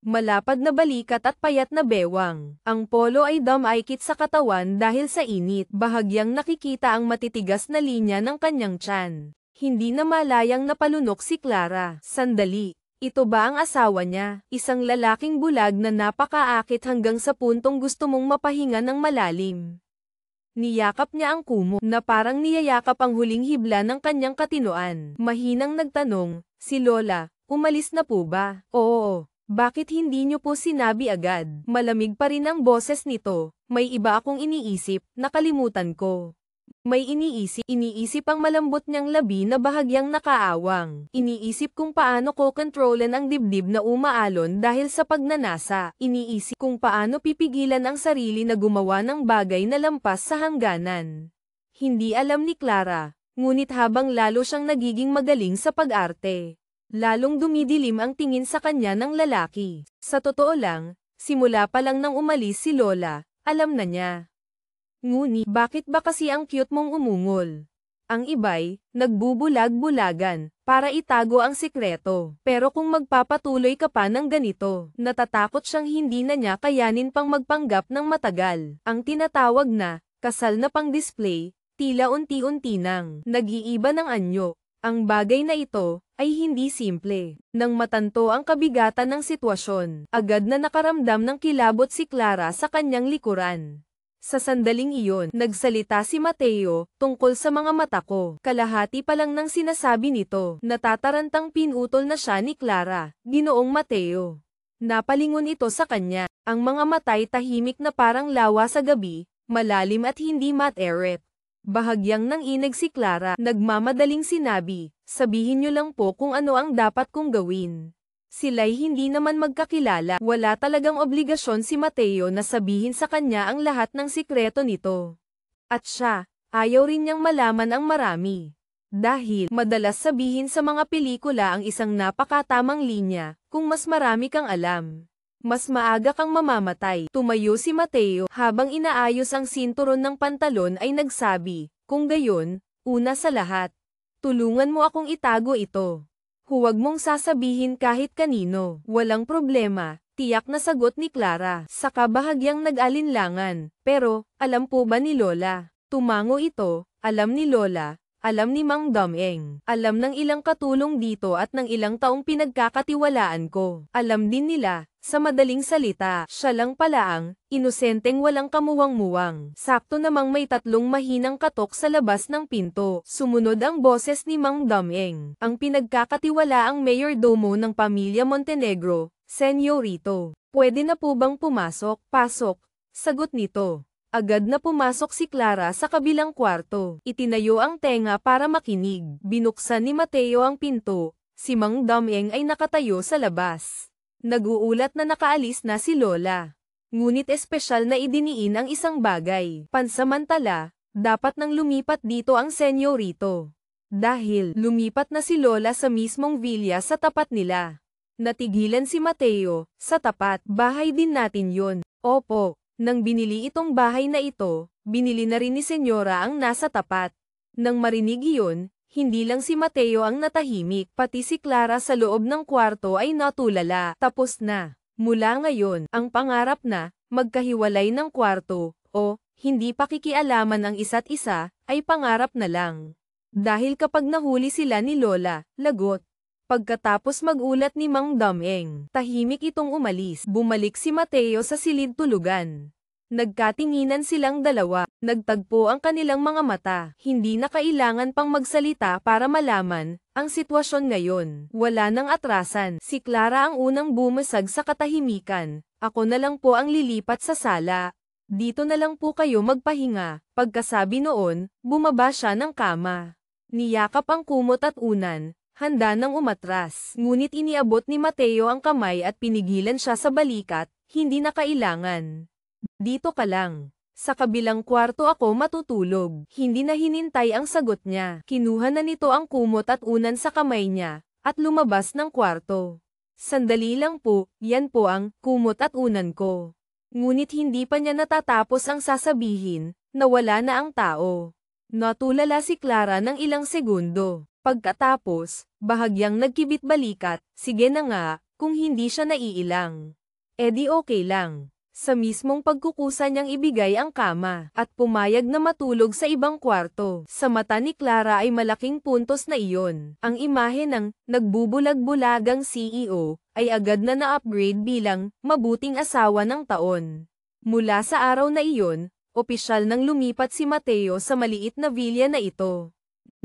Malapad na balikat at payat na bewang. Ang polo ay dumaikit sa katawan dahil sa init. Bahagyang nakikita ang matitigas na linya ng kanyang tiyan. Hindi na malayang napalunok si Clara. Sandali. Ito ba ang asawa niya? Isang lalaking bulag na napakaakit hanggang sa puntong gusto mong mapahinga ng malalim. Niyakap niya ang kumo na parang niyayakap ang huling hibla ng kanyang katinoan. Mahinang nagtanong, si Lola, umalis na po ba? Oo. Bakit hindi niyo po sinabi agad? Malamig pa rin ang boses nito. May iba akong iniisip, nakalimutan ko. May iniisip ang malambot niyang labi na bahagyang nakaawang. Iniisip kung paano ko kontrolan ang dibdib na umaalon dahil sa pagnanasa. Iniisip kung paano pipigilan ang sarili na gumawa ng bagay na lampas sa hangganan. Hindi alam ni Clara, ngunit habang lalo siyang nagiging magaling sa pag-arte, lalong dumidilim ang tingin sa kanya ng lalaki. Sa totoo lang, simula pa lang nang umalis si Lola, alam na niya. Ngunit, bakit ba kasi ang cute mong umungol? Ang iba'y, nagbubulag-bulagan, para itago ang sikreto. Pero kung magpapatuloy ka pa ng ganito, natatakot siyang hindi na niya kayanin pang magpanggap ng matagal. Ang tinatawag na, Kasal na pang-display, tila unti-unti nang nag-iiba ng anyo. Ang bagay na ito ay hindi simple. Nang matanto ang kabigatan ng sitwasyon, agad na nakaramdam ng kilabot si Clara sa kanyang likuran. Sa sandaling iyon, nagsalita si Mateo tungkol sa mga mata ko. Kalahati pa lang nang sinasabi nito, natatarantang pinutol na siya ni Clara. Ginoong Mateo. Napalingon ito sa kanya. Ang mga matay tahimik na parang lawa sa gabi, malalim at hindi mat-eret. Bahagyang nanginig si Clara. Nagmamadaling sinabi, sabihin niyo lang po kung ano ang dapat kong gawin. Sila'y hindi naman magkakilala. Wala talagang obligasyon si Mateo na sabihin sa kanya ang lahat ng sikreto nito. At siya, ayaw rin niyang malaman ang marami. Dahil, madalas sabihin sa mga pelikula ang isang napakatamang linya, kung mas marami kang alam, mas maaga kang mamamatay. Tumayo si Mateo, habang inaayos ang sinturon ng pantalon ay nagsabi, kung gayon, una sa lahat, tulungan mo akong itago ito. Huwag mong sasabihin kahit kanino. Walang problema, tiyak na sagot ni Clara. Saka bahagyang nag-alinlangan. Pero, alam po ba ni Lola? Tumango ito, alam ni Lola, alam ni Mang Domeng. Alam ng ilang katulong dito at ng ilang taong pinagkakatiwalaan ko. Alam din nila, sa madaling salita, siya lang pala ang inosenteng walang kamuwang-muwang. Sakto namang may tatlong mahinang katok sa labas ng pinto. Sumunod ang boses ni Mang Domeng. Ang pinagkakatiwalaang mayordomo ng pamilya Montenegro, Senyorito. Pwede na po bang pumasok? Pasok. Sagot nito. Agad na pumasok si Clara sa kabilang kwarto. Itinayo ang tenga para makinig. Binuksan ni Mateo ang pinto. Si Mang Domeng ay nakatayo sa labas. Nag-uulat na nakaalis na si Lola. Ngunit espesyal na idiniin ang isang bagay. Pansamantala, dapat nang lumipat dito ang senyorito. Dahil lumipat na si Lola sa mismong villa sa tapat nila. Natigilan si Mateo, sa tapat, bahay din natin yun. Opo. Nang binili itong bahay na ito, binili na rin ni Senyora ang nasa tapat. Nang marinig iyon, hindi lang si Mateo ang natahimik, pati si Clara sa loob ng kwarto ay natulala. Tapos na. Mula ngayon, ang pangarap na, magkahiwalay ng kwarto, o, hindi pakikialaman ang isa't isa, ay pangarap na lang. Dahil kapag nahuli sila ni Lola, lagot. Pagkatapos magulat ni Mang Domeng, tahimik itong umalis. Bumalik si Mateo sa silid tulugan. Nagkatinginan silang dalawa, nagtagpo ang kanilang mga mata. Hindi na kailangan pang magsalita para malaman ang sitwasyon ngayon. Wala nang atrasan. Si Clara ang unang bumasag sa katahimikan. Ako na lang po ang lilipat sa sala. Dito na lang po kayo magpahinga. Pagkasabi noon, bumaba siya ng kama. Niyakap ang kumot at unan. Handa nang umatras. Ngunit iniabot ni Mateo ang kamay at pinigilan siya sa balikat, hindi na kailangan. Dito ka lang. Sa kabilang kwarto ako matutulog. Hindi na hinintay ang sagot niya. Kinuha na nito ang kumot at unan sa kamay niya, at lumabas ng kwarto. Sandali lang po, yan po ang kumot at unan ko. Ngunit hindi pa niya natatapos ang sasabihin, nawala na ang tao. Natulala si Clara ng ilang segundo. Pagkatapos, bahagyang nagkibit balikat, sige na nga, kung hindi siya naiilang. Edi okay lang. Sa mismong pagkukusa niyang ibigay ang kama, at pumayag na matulog sa ibang kwarto. Sa mata ni Clara ay malaking puntos na iyon. Ang imahe ng nagbubulag-bulagang CEO, ay agad na na-upgrade bilang mabuting asawa ng taon. Mula sa araw na iyon, opisyal nang lumipat si Mateo sa maliit na villa na ito.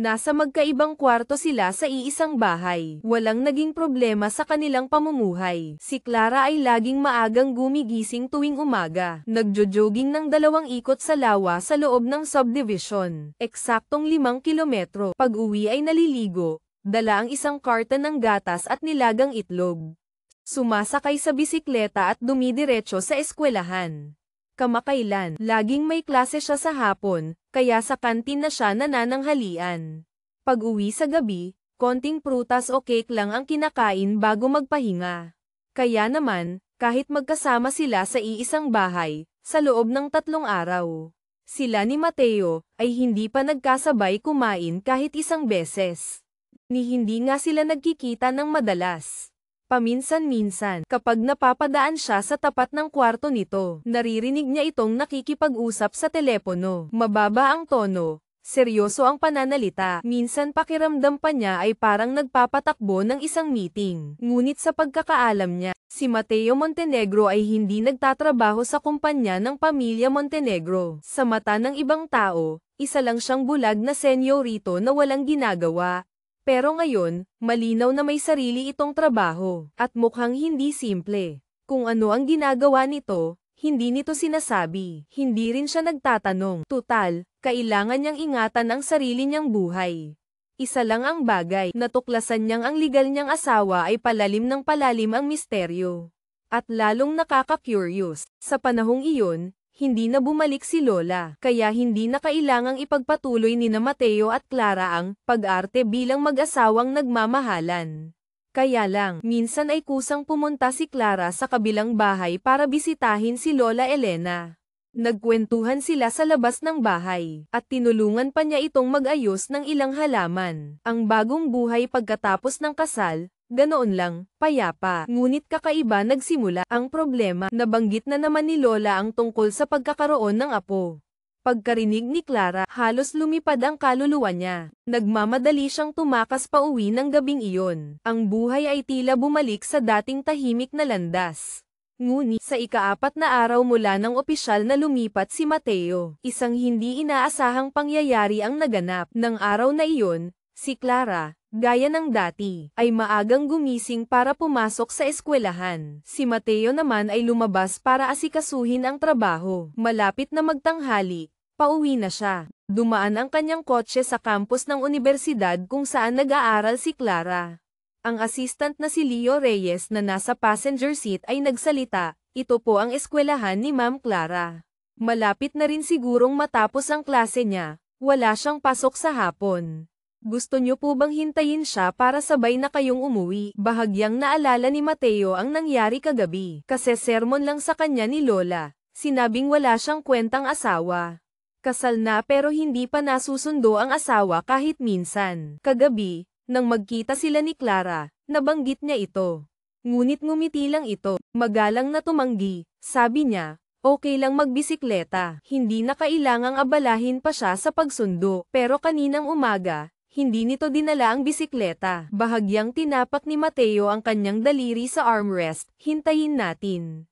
Nasa magkaibang kwarto sila sa iisang bahay. Walang naging problema sa kanilang pamumuhay. Si Clara ay laging maagang gumigising tuwing umaga. Nagjo-jogging ng 2 ikot sa lawa sa loob ng subdivision. Eksaktong 5 kilometro. Pag-uwi ay naliligo. Dala ang isang karton ng gatas at nilagang itlog. Sumasakay sa bisikleta at dumidiretso sa eskwelahan. Kamakailan, laging may klase siya sa hapon, kaya sa kantin na siya nanananghalian. Pag-uwi sa gabi, konting prutas o cake lang ang kinakain bago magpahinga. Kaya naman, kahit magkasama sila sa iisang bahay, sa loob ng 3 araw, sila ni Mateo ay hindi pa nagkasabay kumain kahit isang beses. Ni hindi nga sila nagkikita ng madalas. Paminsan-minsan, kapag napapadaan siya sa tapat ng kwarto nito, naririnig niya itong nakikipag-usap sa telepono. Mababa ang tono, seryoso ang pananalita. Minsan pakiramdam pa niya ay parang nagpapatakbo ng isang meeting. Ngunit sa pagkakaalam niya, si Mateo Montenegro ay hindi nagtatrabaho sa kumpanya ng pamilya Montenegro. Sa mata ng ibang tao, isa lang siyang bulag na senyorito na walang ginagawa. Pero ngayon, malinaw na may sarili itong trabaho, at mukhang hindi simple. Kung ano ang ginagawa nito, hindi nito sinasabi. Hindi rin siya nagtatanong. Tutal, kailangan niyang ingatan ang sarili niyang buhay. Isa lang ang bagay, natuklasan niyang ang legal niyang asawa ay palalim ng palalim ang misteryo. At lalong nakaka-curious. Sa panahong iyon, hindi na bumalik si Lola, kaya hindi na kailangang ipagpatuloy ni na Mateo at Clara ang pag-arte bilang mag-asawang nagmamahalan. Kaya lang, minsan ay kusang pumunta si Clara sa kabilang bahay para bisitahin si Lola Elena. Nagkwentuhan sila sa labas ng bahay, at tinulungan pa niya itong mag-ayos ng ilang halaman. Ang bagong buhay pagkatapos ng kasal, ganoon lang, payapa. Ngunit kakaiba nagsimula. Ang problema, nabanggit na naman ni Lola ang tungkol sa pagkakaroon ng apo. Pagkarinig ni Clara, halos lumipad ang kaluluwa niya. Nagmamadali siyang tumakas pa uwi ng gabing iyon. Ang buhay ay tila bumalik sa dating tahimik na landas. Ngunit sa ika-4 na araw mula ng opisyal na lumipat si Mateo, isang hindi inaasahang pangyayari ang naganap. Ng araw na iyon, si Clara, gaya ng dati, ay maagang gumising para pumasok sa eskwelahan. Si Mateo naman ay lumabas para asikasuhin ang trabaho. Malapit na magtanghali, pauwi na siya. Dumaan ang kanyang kotse sa campus ng universidad kung saan nag-aaral si Clara. Ang assistant na si Leo Reyes na nasa passenger seat ay nagsalita, ito po ang eskwelahan ni Ma'am Clara. Malapit na rin sigurong matapos ang klase niya, wala siyang pasok sa hapon. Gusto niyo po bang hintayin siya para sabay na kayong umuwi? Bahagyang naalala ni Mateo ang nangyari kagabi, kasi sermon lang sa kanya ni Lola, sinabing wala siyang kwentang asawa. Kasal na pero hindi pa nasusundo ang asawa kahit minsan. Kagabi, nang magkita sila ni Clara, nabanggit niya ito. Ngunit ngumiti lang ito, magalang na tumanggi, sabi niya, okay lang magbisikleta, hindi na kailangang abalahin pa siya sa pagsundo. Pero kaninang umaga, hindi nito dinala ang bisikleta. Bahagyang tinapak ni Mateo ang kanyang daliri sa armrest, hintayin natin.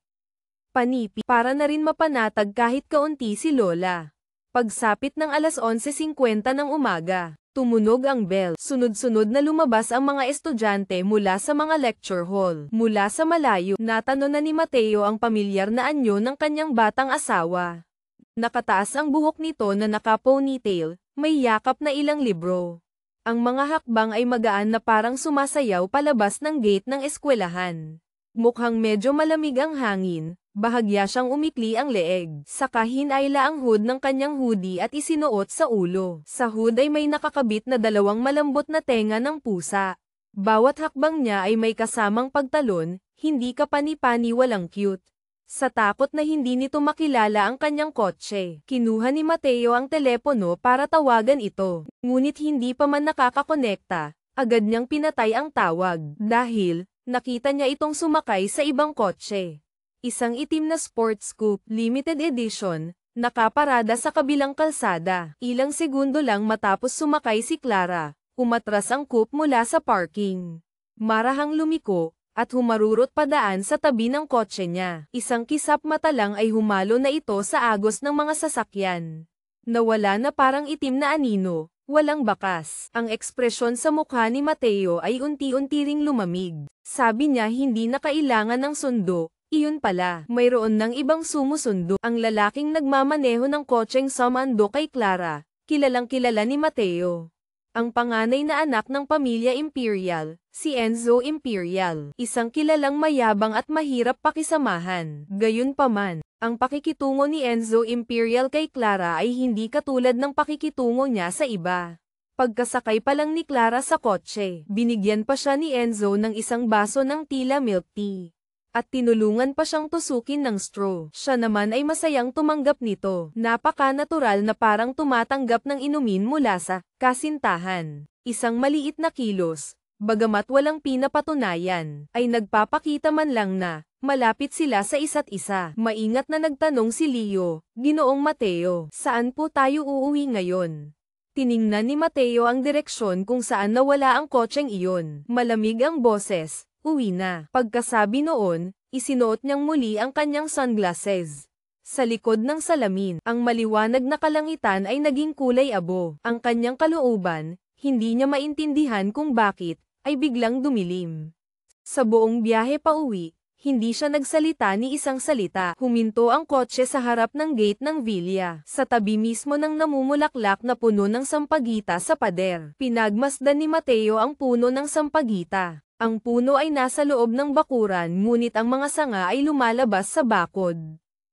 Panipi, para na rin mapanatag kahit kaunti si Lola. Pagsapit ng alas 11:50 ng umaga, tumunog ang bell. Sunod-sunod na lumabas ang mga estudyante mula sa mga lecture hall. Mula sa malayo, natanong na ni Mateo ang pamilyar na anyo ng kanyang batang asawa. Nakataas ang buhok nito na naka-ponytail, may yakap na ilang libro. Ang mga hakbang ay magaan na parang sumasayaw palabas ng gate ng eskwelahan. Mukhang medyo malamig ang hangin, bahagya siyang umikli ang leeg. Saka hinayla ang hood ng kanyang hoodie at isinuot sa ulo. Sa hood ay may nakakabit na 2 malambot na tenga ng pusa. Bawat hakbang niya ay may kasamang pagtalon, hindi kapani-pani walang cute. Sa takot na hindi nito makilala ang kanyang kotse, kinuha ni Mateo ang telepono para tawagan ito. Ngunit hindi pa man nakakakonekta, agad niyang pinatay ang tawag, dahil nakita niya itong sumakay sa ibang kotse. Isang itim na sports coupe, limited edition, nakaparada sa kabilang kalsada. Ilang segundo lang matapos sumakay si Clara, umatras ang coupe mula sa parking. Marahang lumiko, at humarurot padaan sa tabi ng kotse niya. Isang kisap mata lang ay humalo na ito sa agos ng mga sasakyan. Nawala na parang itim na anino, walang bakas. Ang ekspresyon sa mukha ni Mateo ay unti-unti ring lumamig. Sabi niya hindi na kailangan ng sundo, iyon pala, mayroon ng ibang sumusundo. Ang lalaking nagmamaneho ng kotseng sumando kay Clara, kilalang kilala ni Mateo. Ang panganay na anak ng pamilya Imperial, si Enzo Imperial, isang kilalang mayabang at mahirap pakisamahan. Gayunpaman, ang pakikitungo ni Enzo Imperial kay Clara ay hindi katulad ng pakikitungo niya sa iba. Pagkasakay pa lang ni Clara sa kotse, binigyan pa siya ni Enzo ng isang baso ng tila milk tea. At tinulungan pa siyang tusukin ng straw. Siya naman ay masayang tumanggap nito. Napaka-natural na parang tumatanggap ng inumin mula sa kasintahan. Isang maliit na kilos, Bagamat walang pinapatunayan, ay nagpapakita man lang na malapit sila sa isa't isa. Maingat na nagtanong si Leo, "Ginoong Mateo, saan po tayo uuwi ngayon?" Tiningnan ni Mateo ang direksyon kung saan nawala ang kotseng iyon. Malamig ang boses, "Uwi na." Pagkasabi noon, isinuot niyang muli ang kanyang sunglasses. Sa likod ng salamin, ang maliwanag na kalangitan ay naging kulay abo. Ang kanyang kalooban, hindi niya maintindihan kung bakit, ay biglang dumilim. Sa buong biyahe pauwi, hindi siya nagsalita ni isang salita. Huminto ang kotse sa harap ng gate ng villa, sa tabi mismo ng namumulaklak na puno ng sampagita sa pader. Pinagmasdan ni Mateo ang puno ng sampagita. Ang puno ay nasa loob ng bakuran ngunit ang mga sanga ay lumalabas sa bakod.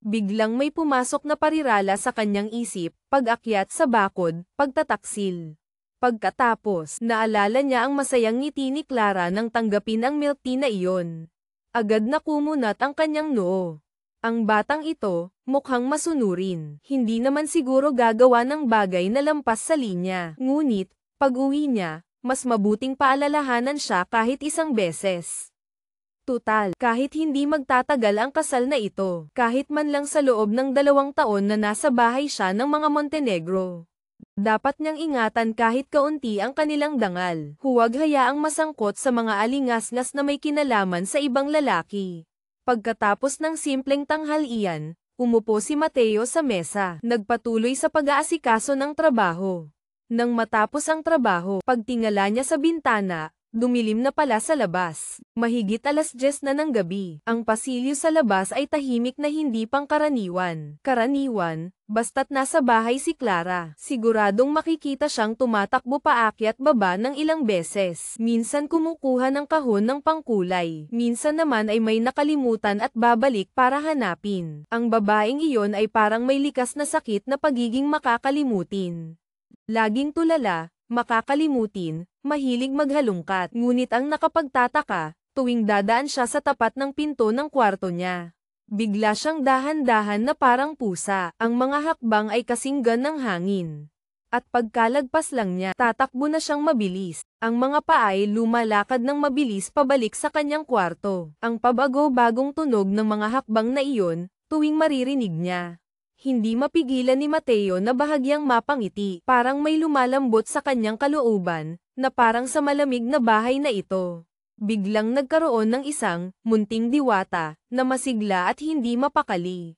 Biglang may pumasok na parirala sa kanyang isip, pag-akyat sa bakod, pagtataksil. Pagkatapos, naalala niya ang masayang ngiti ni Clara nang tanggapin ang milk tea na iyon. Agad na kumunat ang kanyang noo. Ang batang ito, mukhang masunurin. Hindi naman siguro gagawa ng bagay na lampas sa linya. Ngunit, pag-uwi niya, mas mabuting paalalahanan siya kahit isang beses. Tutal, kahit hindi magtatagal ang kasal na ito, kahit man lang sa loob ng 2 taon na nasa bahay siya ng mga Montenegro. Dapat niyang ingatan kahit kaunti ang kanilang dangal. Huwag hayaang masangkot sa mga alingasngas na may kinalaman sa ibang lalaki. Pagkatapos ng simpleng tanghalian, umupo si Mateo sa mesa. Nagpatuloy sa pag-aasikaso ng trabaho. Nang matapos ang trabaho, pagtingala niya sa bintana, dumilim na pala sa labas. Mahigit 10:00 na ng gabi. Ang pasilyo sa labas ay tahimik na hindi pangkaraniwan. Karaniwan, basta't nasa bahay si Clara. Siguradong makikita siyang tumatakbo paakyat baba ng ilang beses. Minsan kumukuha ng kahon ng pangkulay. Minsan naman ay may nakalimutan at babalik para hanapin. Ang babaeng iyon ay parang may likas na sakit na pagiging makakalimutin. Laging tulala, makakalimutin, mahilig maghalungkat. Ngunit ang nakapagtataka, tuwing dadaan siya sa tapat ng pinto ng kwarto niya, bigla siyang dahan-dahan na parang pusa. Ang mga hakbang ay kasinggan ng hangin. At pagkalagpas lang niya, tatakbo na siyang mabilis. Ang mga paa ay lumalakad ng mabilis pabalik sa kanyang kwarto. Ang pabago-bagong tunog ng mga hakbang na iyon, tuwing maririnig niya, hindi mapigilan ni Mateo na bahagyang mapangiti. Parang may lumalambot sa kanyang kalooban, na parang sa malamig na bahay na ito. Biglang nagkaroon ng isang munting diwata, na masigla at hindi mapakali.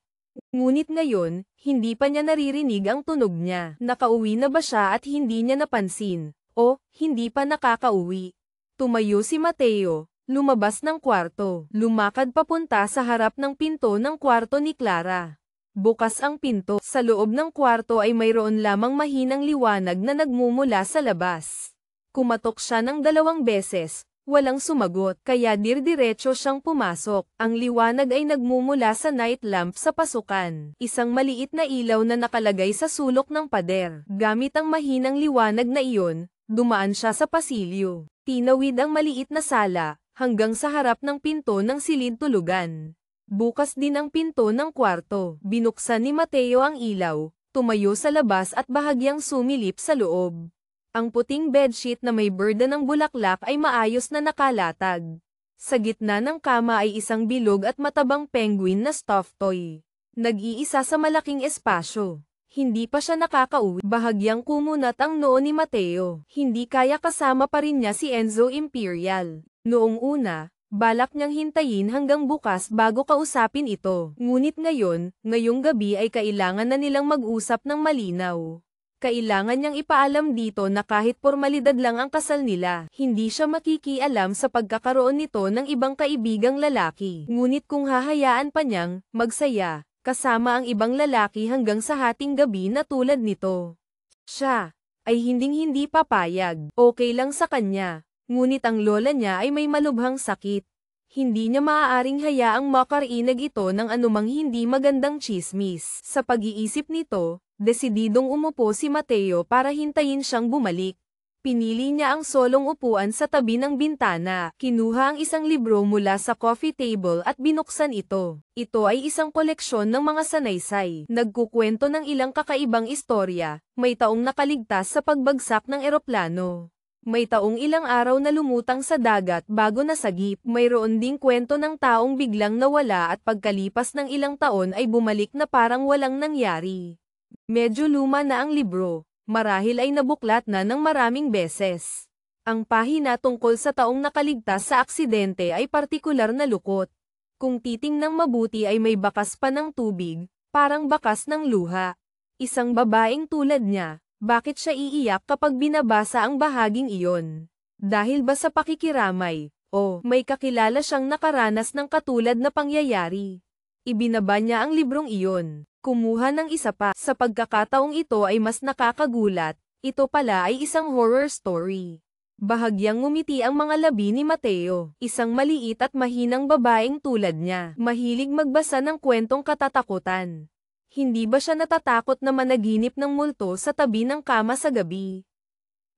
Ngunit ngayon, hindi pa niya naririnig ang tunog niya. Nakauwi na ba siya at hindi niya napansin? O, hindi pa nakakauwi? Tumayo si Mateo, lumabas ng kwarto, lumakad papunta sa harap ng pinto ng kwarto ni Clara. Bukas ang pinto. Sa loob ng kwarto ay mayroon lamang mahinang liwanag na nagmumula sa labas. Kumatok siya ng 2 beses, walang sumagot, kaya dirdiretso siyang pumasok. Ang liwanag ay nagmumula sa night lamp sa pasukan. Isang maliit na ilaw na nakalagay sa sulok ng pader. Gamit ang mahinang liwanag na iyon, dumaan siya sa pasilyo. Tinawid ang maliit na sala, hanggang sa harap ng pinto ng silid tulugan. Bukas din ang pinto ng kwarto. Binuksan ni Mateo ang ilaw, tumayo sa labas at bahagyang sumilip sa loob. Ang puting bedsheet na may borda ng bulaklak ay maayos na nakalatag. Sa gitna ng kama ay isang bilog at matabang penguin na stuffed toy. Nag-iisa sa malaking espasyo. Hindi pa siya nakakauwi. Bahagyang kumunat ang noo ni Mateo. Hindi kaya kasama pa rin niya si Enzo Imperial. Noong una, balak niyang hintayin hanggang bukas bago kausapin ito. Ngunit ngayong gabi ay kailangan na nilang mag-usap ng malinaw. Kailangan niyang ipaalam dito na kahit pormalidad lang ang kasal nila, hindi siya makikialam sa pagkakaroon nito ng ibang kaibigang lalaki. Ngunit kung hahayaan pa niyang magsaya kasama ang ibang lalaki hanggang sa hating gabi na tulad nito, siya ay hinding-hindi papayag. Okay lang sa kanya. Ngunit ang lola niya ay may malubhang sakit. Hindi niya maaaring hayaang makarinig ito ng anumang hindi magandang tsismis. Sa pag-iisip nito, desididong umupo si Mateo para hintayin siyang bumalik. Pinili niya ang solong upuan sa tabi ng bintana. Kinuha ang isang libro mula sa coffee table at binuksan ito. Ito ay isang koleksyon ng mga sanaysay. Nagkukwento ng ilang kakaibang istorya, may taong nakaligtas sa pagbagsak ng eroplano. May taong ilang araw na lumutang sa dagat bago nasagip. Mayroon ding kwento ng taong biglang nawala at pagkalipas ng ilang taon ay bumalik na parang walang nangyari. Medyo luma na ang libro, marahil ay nabuklat na ng maraming beses. Ang pahina tungkol sa taong nakaligtas sa aksidente ay partikular na lukot. Kung titingnang mabuti ay may bakas pa ng tubig, parang bakas ng luha. Isang babaeng tulad niya, bakit siya iiyak kapag binabasa ang bahaging iyon? Dahil ba sa pakikiramay, o may kakilala siyang nakaranas ng katulad na pangyayari? Ibinaba niya ang librong iyon. Kumuha ng isa pa. Sa pagkakataong ito ay mas nakakagulat, ito pala ay isang horror story. Bahagyang ngumiti ang mga labi ni Mateo, isang maliit at mahinang babaeng tulad niya. Mahilig magbasa ng kwentong katatakutan. Hindi ba siya natatakot na managinip ng multo sa tabi ng kama sa gabi?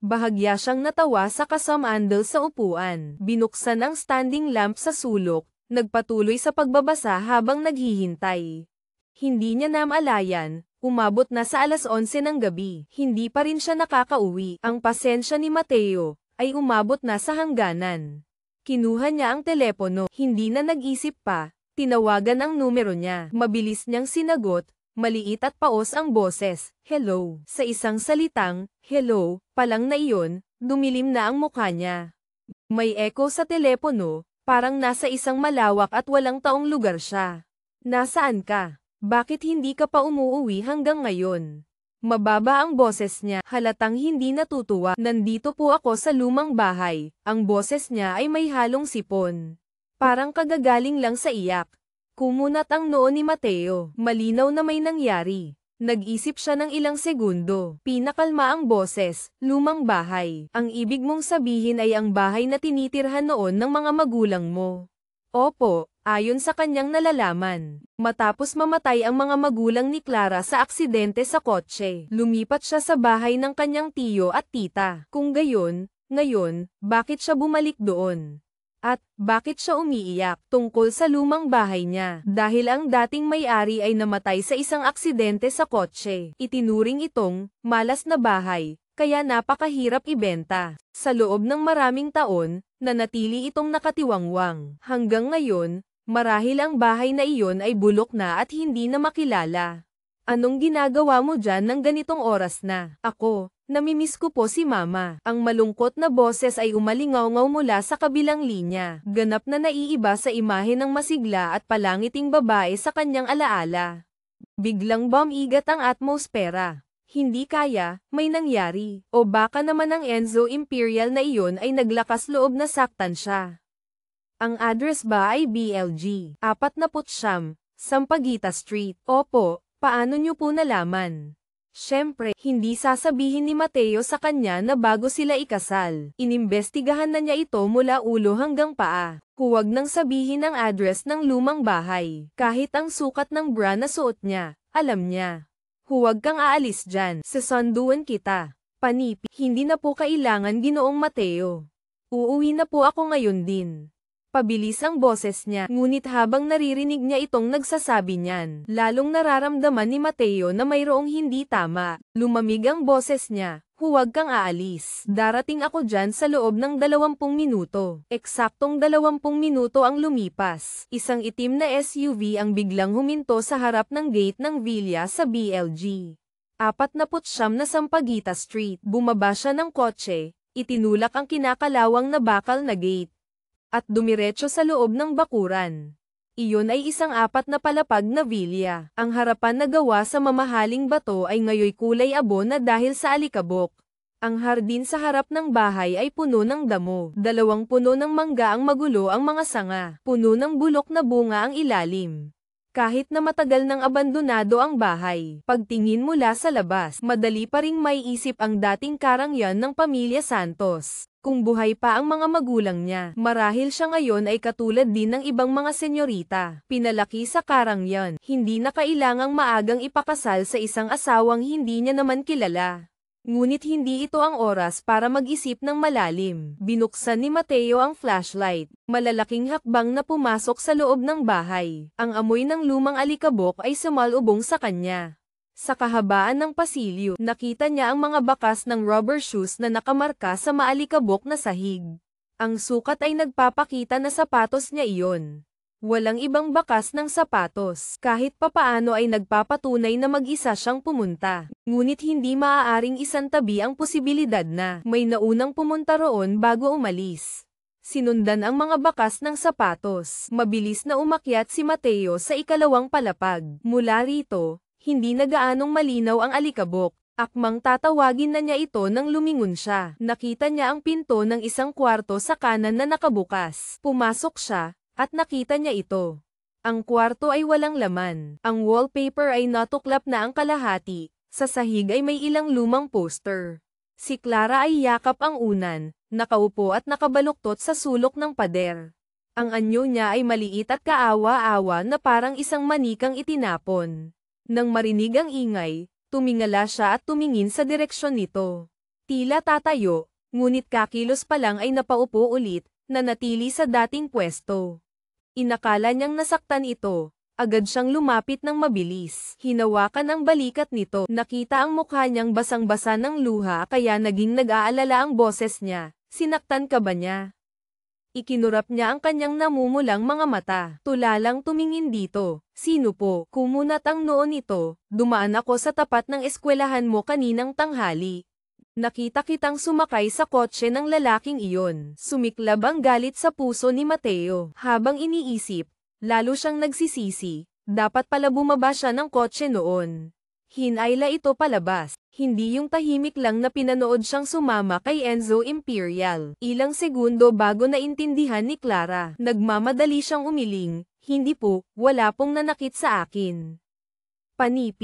Bahagya siyang natawa sa kasamandal sa upuan. Binuksan ang standing lamp sa sulok, nagpatuloy sa pagbabasa habang naghihintay. Hindi niya namalayan, umabot na sa 11:00 ng gabi. Hindi pa rin siya nakakauwi. Ang pasensya ni Mateo ay umabot na sa hangganan. Kinuha niya ang telepono, hindi na nag-isip pa, tinawagan ang numero niya. Mabilis niyang sinagot. Maliit at paos ang boses, hello. Sa isang salitang, hello, palang na iyon, dumilim na ang mukha niya. May echo sa telepono, parang nasa isang malawak at walang taong lugar siya. Nasaan ka? Bakit hindi ka pa umuuwi hanggang ngayon? Mababa ang boses niya, halatang hindi natutuwa. Nandito po ako sa lumang bahay. Ang boses niya ay may halong sipon. Parang kagagaling lang sa iyak. Kumunat ang noo ni Mateo. Malinaw na may nangyari. Nag-isip siya ng ilang segundo. Pinakalma ang boses, lumang bahay. Ang ibig mong sabihin ay ang bahay na tinitirhan noon ng mga magulang mo. Opo, ayon sa kanyang nalalaman. Matapos mamatay ang mga magulang ni Clara sa aksidente sa kotse, lumipat siya sa bahay ng kanyang tiyo at tita. Kung gayon, ngayon, bakit siya bumalik doon? At, bakit siya umiiyak tungkol sa lumang bahay niya? Dahil ang dating may-ari ay namatay sa isang aksidente sa kotse. Itinuring itong, malas na bahay, kaya napakahirap ibenta. Sa loob ng maraming taon, nanatili itong nakatiwangwang. Hanggang ngayon, marahil ang bahay na iyon ay bulok na at hindi na makilala. Anong ginagawa mo dyan ng ganitong oras na? Ako, namimiss ko po si Mama. Ang malungkot na boses ay umalingaw-ngaw mula sa kabilang linya. Ganap na naiiba sa imahe ng masigla at palangiting babae sa kanyang alaala. Biglang bumigat ang atmosfera. Hindi kaya, may nangyari. O baka naman ang Enzo Imperial na iyon ay naglakas loob na saktan siya. Ang address ba ay BLG 49, Sampaguita Street? Opo. Paano niyo po nalaman? Siyempre, hindi sasabihin ni Mateo sa kanya na bago sila ikasal. Inimbestigahan na niya ito mula ulo hanggang paa. Huwag nang sabihin ang address ng lumang bahay. Kahit ang sukat ng bra na suot niya, alam niya. Huwag kang aalis dyan. Sasunduan kita. Panipi, hindi na po kailangan Ginoong Mateo. Uuwi na po ako ngayon din. Pabilis ang boses niya, ngunit habang naririnig niya itong nagsasabi niyan, lalong nararamdaman ni Mateo na mayroong hindi tama. Lumamig ang boses niya, huwag kang aalis. Darating ako dyan sa loob ng 20 minuto. Eksaktong 20 minuto ang lumipas. Isang itim na SUV ang biglang huminto sa harap ng gate ng villa sa BLG 49 na Sampaguita Street. Bumaba siya ng kotse, itinulak ang kinakalawang na bakal na gate at dumiretso sa loob ng bakuran. Iyon ay isang 4 na palapag na villa. Ang harapan na gawa sa mamahaling bato ay ngayoy kulay abo na dahil sa alikabok. Ang hardin sa harap ng bahay ay puno ng damo. 2 puno ng mangga ang magulo ang mga sanga. Puno ng bulok na bunga ang ilalim. Kahit na matagal nang abandonado ang bahay, pagtingin mula sa labas, madali pa ring maiisip ang dating karangyan ng pamilya Santos. Kung buhay pa ang mga magulang niya, marahil siya ngayon ay katulad din ng ibang mga senyorita. Pinalaki sa karangyan, hindi na kailangang maagang ipakasal sa isang asawang hindi niya naman kilala. Ngunit hindi ito ang oras para mag-isip ng malalim. Binuksan ni Mateo ang flashlight. Malalaking hakbang na pumasok sa loob ng bahay. Ang amoy ng lumang alikabok ay sumalubong sa kanya. Sa kahabaan ng pasilyo, nakita niya ang mga bakas ng rubber shoes na nakamarka sa maalikabok na sahig. Ang sukat ay nagpapakita na sapatos niya iyon. Walang ibang bakas ng sapatos. Kahit papaano ay nagpapatunay na mag-isa siyang pumunta. Ngunit hindi maaaring isantabi ang posibilidad na may naunang pumunta roon bago umalis. Sinundan ang mga bakas ng sapatos. Mabilis na umakyat si Mateo sa ikalawang palapag. Mula rito, hindi na gaanong malinaw ang alikabok. Akmang tatawagin na niya ito nang lumingon siya. Nakita niya ang pinto ng isang kwarto sa kanan na nakabukas. Pumasok siya, at nakita niya ito. Ang kwarto ay walang laman. Ang wallpaper ay natuklap na ang kalahati. Sa sahig ay may ilang lumang poster. Si Clara ay yakap ang unan, nakaupo at nakabaluktot sa sulok ng pader. Ang anyo niya ay maliit at kaawa-awa na parang isang manikang itinapon. Nang marinig ang ingay, tumingala siya at tumingin sa direksyon nito. Tila tatayo, ngunit kakilos pa lang ay napaupo ulit, na natili sa dating pwesto. Inakala niyang nasaktan ito, agad siyang lumapit ng mabilis. Hinawakan ang balikat nito, nakita ang mukha niyang basang-basa ng luha kaya naging nag-aalala ang boses niya. Sinaktan ka ba niya? Ikinurap niya ang kanyang namumulang mga mata. Tulalang tumingin dito. Sino po? Kumunat ang noo nito. Dumaan ako sa tapat ng eskwelahan mo kaninang tanghali. Nakita kitang sumakay sa kotse ng lalaking iyon. Sumiklab ang galit sa puso ni Mateo. Habang iniisip, lalo siyang nagsisisi. Dapat pala bumaba siya ng kotse noon. Hinayla ito palabas. Hindi yung tahimik lang na pinanood siyang sumama kay Enzo Imperial. Ilang segundo bago naintindihan ni Clara. Nagmamadali siyang umiling. Hindi po, wala pong nanakit sa akin. Panipi.